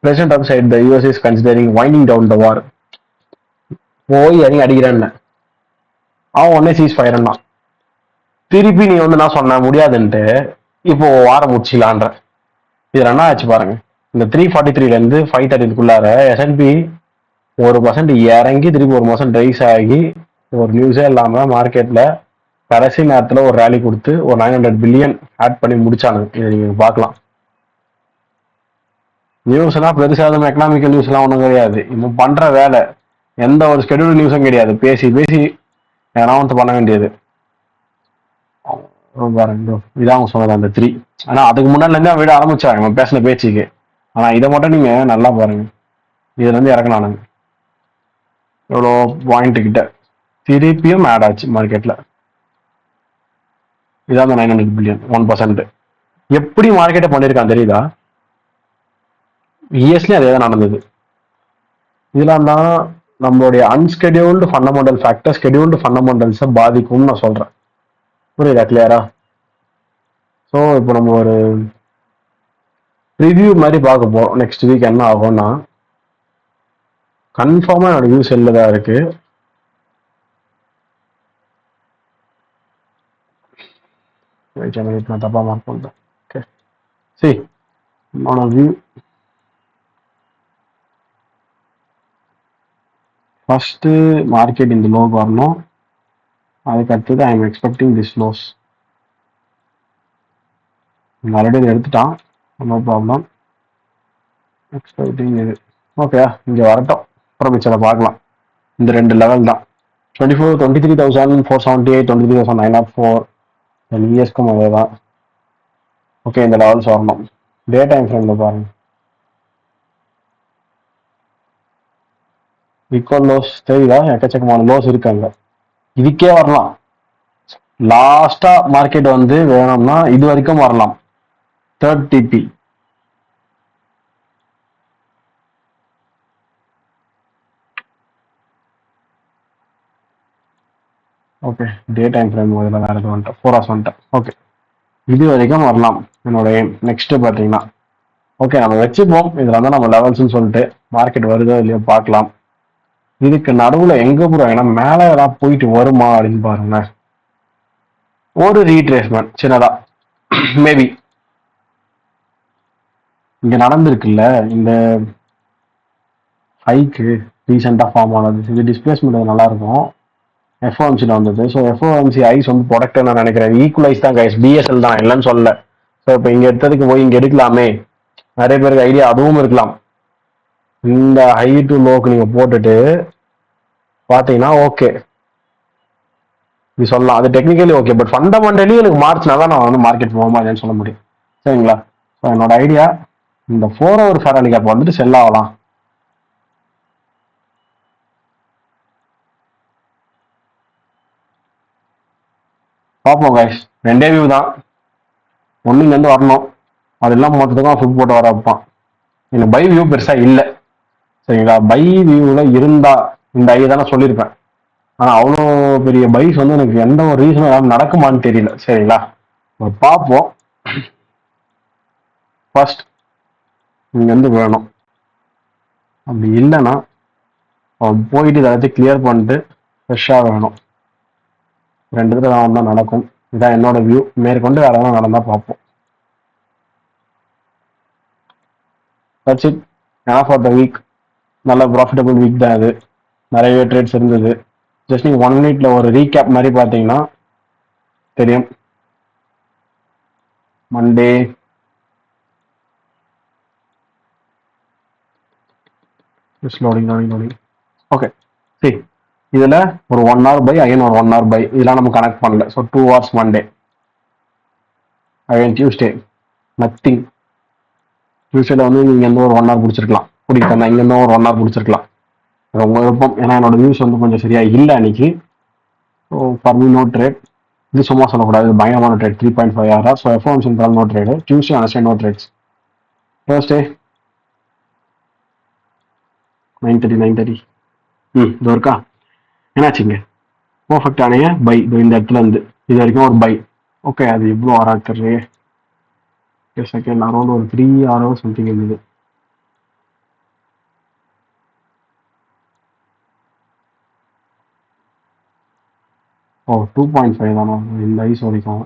president of side the US is considering winding down the war போய் இறங்கி அடிக்கிறேன்னு அவன் உடனே சீஸ் ஃபயர்னா திருப்பி நீ வந்து நான் சொன்ன முடியாதுன்ட்டு இப்போ வாரம் முடிச்சிக்கலான்ற இதுல என்ன ஆச்சு பாருங்க இந்த 343 530 S&P 1% இறங்கி திருப்பி 1% ரைஸ் ஆகி ஒரு நியூஸே இல்லாம மார்க்கெட்ல கடைசி நேரத்துல ஒரு ரேலி கொடுத்து ஒரு 900 பில்லியன் ஆட் பண்ணி முடிச்சானுங்க இதை நீங்க பார்க்கலாம் நியூஸ் எல்லாம் பெருசாக எக்கனாமிக்கல் நியூஸ் எல்லாம் ஒன்றும் கிடையாது இன்னும் பண்ற வேலை எந்த ஒரு ஸ்கெடியூல் நியூஸும் கிடையாது பேசி எதனா வந்து பண்ண வேண்டியது பாருங்க இதான் அவங்க சொன்னது அந்த 3 ஆனா அதுக்கு முன்னாடில இருந்து விட ஆரம்பிச்சாங்க பேசின பேச்சுக்கு ஆனா இதை மட்டும் நீங்க நல்லா பாருங்க இதுல இருந்து இறக்கணானுங்க எவ்வளோ பாயிண்ட் கிட்ட திருப்பியும் ஆட் ஆச்சு மார்க்கெட்ல இதான் 900 பில்லியன் 1%. எப்படி மார்க்கெட்டை பண்ணியிருக்கான் தெரியுதா இஎஸ்லயும் அதே தான் நடந்தது இதெல்லாம் தான் நம்மளுடைய அன்ஸ்கெடியூல்டு ஃபண்டமெண்டல் ஃபேக்டர் ஸ்கெடியூல்டு ஃபண்டமெண்டல்ஸை பாதிக்கும்னு நான் சொல்றேன் புரியுதா கிளியரா ஸோ இப்போ நம்ம ஒரு ரிவ்யூ மாதிரி பார்க்க போறோம் நெக்ஸ்ட் வீக் என்ன ஆகும்னா கன்ஃபார்மா என்னோட வியூ செல்ல தான் இருக்கு நான் தப்பா மார்க் பண்றேன் ஓகே சரி என்னோட வியூ ஃபர்ஸ்ட் மார்க்கெட் இந்த லோ வரணும் அதுக்கு அடுத்தது I am expecting this lows already எடுத்துட்டான் நோ ப்ராப்ளம் எக்ஸ்பெக்டிங் இது ஓகே இங்க வரட்டும் அப்புறம் மிச்சத்தை பார்க்கலாம் இந்த 2 லெவல் தான் 23,478 23,904 இஎஸ்க்கும் அதே தான் ஓகே இந்த லெவல்ஸ் வரணும் டே டைம் ஃப்ரேம்ல பாருங்க ஈக்குவல் லோஸ் தெரியுதா எக்கச்சக்கமான லோஸ் இருக்காங்க இதுக்கே வரலாம் லாஸ்டா மார்க்கெட் வந்து வேணும்னா இது வரைக்கும் வரலாம் 3rd TP ஓகே டே டைம் ஃப்ரேம் முதல்ல வேற எதுவும் வந்துட்டேன் 4 hours வந்துட்டேன் ஓகே இது வரைக்கும் வரலாம் என்னோட எய்ம் நெக்ஸ்ட் பார்த்தீங்கன்னா ஓகே நம்ம வச்சுப்போம் இதுல வந்து நம்ம லெவல்ஸ்ன்னு சொல்லிட்டு மார்க்கெட் வருதோ இல்லையோ பார்க்கலாம் இதுக்கு நடுவுல எங்க போறோம் ஏன்னா மேலே ஏதாவது போயிட்டு வருமா அப்படின்னு பாருங்க ஒரு ரீட்ரேஸ்மெண்ட் சின்னதா மேபி இங்க நடந்திருக்குல்ல இந்த ஹைக்கு ரீசெண்டாக ஃபார்ம் ஆனது, இது டிஸ்பிளேஸ்மெண்ட் நல்லா இருக்கும். எஃப்ஓஎம்சியில் வந்தது. ஸோ எஃப்ஓஎம்சி ஐஸ் வந்து ப்ரொடக்ட் நான் நினைக்கிறேன். ஈக்குவலைஸ் தான் கைஸ், பிஎஸ்எல் தான் இல்லைன்னு சொல்லல. ஸோ இப்போ இங்கே எடுத்ததுக்கு போய் இங்கே எடுக்கலாமே, நிறைய பேருக்கு ஐடியா அதுவும் இருக்கலாம். இந்த ஹை டு லோக்கு நீங்கள் போட்டுட்டு பார்த்தீங்கன்னா ஓகே இது சொல்லலாம், அது டெக்னிக்கலி ஓகே. பட் ஃபண்டமெண்டலி எனக்கு மார்ச்னா தான் நான் வந்து மார்க்கெட் போகுமா இல்லைன்னு சொல்ல முடியும். சரிங்களா? ஸோ என்னோட ஐடியா இந்த 4 ஹவர் ஃபேரலி கேப் வந்துட்டு செல் ஆகலாம். பார்ப்போம் கைஸ், ரெண்டே வியூ தான், ஒன்றுலேருந்து வரணும். அதெல்லாம் மொத்தத்துக்கும் ஃபுட் போட்டு வர வைப்பான். எனக்கு பை வியூ பெருசாக இல்லை. சரிங்களா? பை வியூவில் இருந்தால் இந்த ஐ தானே சொல்லியிருப்பேன். ஆனால் அவ்வளோ பெரிய பைஸ் வந்து எனக்கு எந்த ஒரு ரீசனும் நடக்குமான்னு தெரியல. சரிங்களா? பார்ப்போம். ஃபர்ஸ்ட் இங்கேருந்து வேணும், அப்படி இல்லைன்னா போயிட்டு எல்லாத்தையும் கிளியர் பண்ணிட்டு ஃப்ரெஷ்ஷாக வேணும். ரெண்டு பேரும் தான் நடக்கும். இதான் என்னோட வியூ. மேற்கொண்டு வேற எதாவது நடந்தால் பார்ப்போம். That's it. For the week நல்ல ப்ராஃபிட்டபிள் வீக் தான் இது. நிறைய ட்ரேட்ஸ் இருந்தது. ஜஸ்ட் நீங்கள் 1 மினிட்ல ஒரு ரீகேப் மாதிரி பார்த்தீங்கன்னா தெரியும். Monday loading okay. சரி, இதில் ஒரு 1 hour பை, அகைன் ஒரு 1 hour பை, இதெல்லாம் நம்ம கனெக்ட் பண்ணல. So 2 hours Monday, again Tuesday nothing. டியூஸ்டேல வந்து நீங்கள் எந்த ஒரு 1 hour பிடிச்சிருக்கலாம், பிடிக்கலாம் இங்கேருந்து ஒரு 1 hour பிடிச்சிருக்கலாம். அது உங்கள் விருப்பம். ஏன்னா என்னோட வியூஸ் வந்து கொஞ்சம் சரியா இல்லை அன்னைக்கு. So for me no trade. இது சும்மா சொல்லக்கூடாது, இது பயங்கரமான trade. 3.5 hour. So FOM central no trade. Tuesday Wednesday no trades. Thursday 9:30 இது இருக்கா, என்னாச்சுங்க? பர்ஃபெக்ட் ஆனைய பை இந்த இடத்துல இருந்து இது வரைக்கும் ஒரு பை. ஓகே, அது எவ்வளோ ஆராக்டரு செகண்ட் அரௌண்ட் ஒரு 3 hours சம்திங் இருந்தது. ஓ 2.5 தானே இந்த ஐஸ் வரைக்கும்.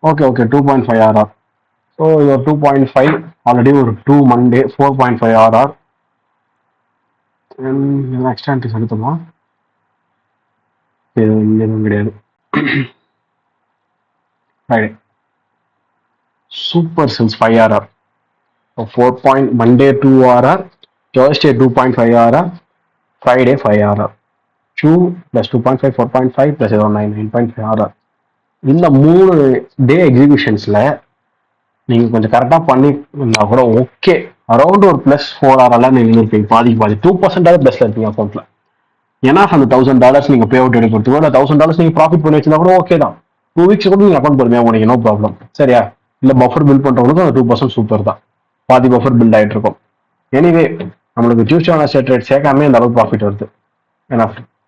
Okay 2.5 hour. ஸோ இது 2.5 ஆல்ரெடி ஒரு 2 மண்டே 4.5 hour. எக்ஸ்ட்ரா என்ட்ரிஸ் எடுத்துக்கலாம். எதுவும் கிடையாது. Friday super sells 5 hour. 4 Monday 2 hour, Thursday 2.5 hour, Friday 5 hour. 2 + 2.5 4.5 + 9.5 hour. இந்த 3 டே எக்ஸிபிஷன்ஸ்ல நீங்க கொஞ்சம் கரெக்டா பண்ணிருந்தா கூட ஓகே, அரௌண்ட் ஒரு +4 hour நீங்க இருப்பீங்க. பாதி 2% பிளஸ்ல இருப்பீங்க அக்கௌண்ட்ல. ஏன்னா அந்த $1000 நீங்க பே அவுட் எடுக்கிறதுக்கு இல்லை $1000 நீங்க ப்ராஃபிட் பண்ணி வச்சிருந்தா கூட ஓகே தான். 2 weeks கூட நீங்க அக்கௌண்ட் பொறுமையா முடிங்க, நோ ப்ராப்ளம். சரியா? இல்ல பஃபர் பில்ட் பண்றவங்களுக்கு அந்த 2% சூப்பர் தான். பாதி பஃபர் பில்ட் ஆயிட்டு இருக்கும். எனிவே நம்மளுக்கு டியூஸ்டே வெட்னஸ்டே ட்ரேட் சேர்க்காம இந்த அளவுக்கு ப்ராஃபிட் வருது. ஏன்னா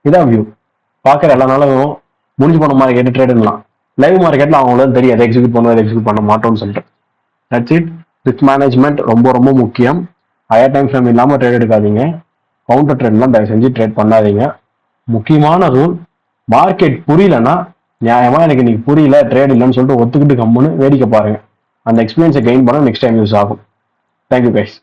இதான் வியூ. பார்க்குற எல்லா நாளும் முடிஞ்சு போன மார்க்கெட் ட்ரேடுலாம் லைவ் மார்க்கெட்ல அவங்களுக்கு தெரியும் அதை எக்ஸிக்யூட் பண்ணுவோம், அதை எக்ஸிக்யூட் பண்ண மாட்டோம்னு சொல்லிட்டு. That's it. ரிஸ்க் மேனேஜ்மெண்ட் ரொம்ப முக்கியம். ஹையர் டைம் ஃப்ரேம் இல்லாமல் ட்ரேட் எடுக்காதீங்க. கவுண்டர் ட்ரேட்லாம் தயவு செஞ்சு ட்ரேட் பண்ணாதீங்க. முக்கியமான ரூல், மார்க்கெட் புரியலன்னா நியாயமா எனக்கு இன்னைக்கு புரியல ட்ரேட் இல்லைன்னு சொல்லிட்டு ஒத்துக்கிட்டு கம்முன்னு வேடிக்கை பாருங்க. அந்த எக்ஸ்பீரியன்ஸை கெயின் பண்ண நெக்ஸ்ட் டைம் யூஸ் ஆகும். Thank you guys.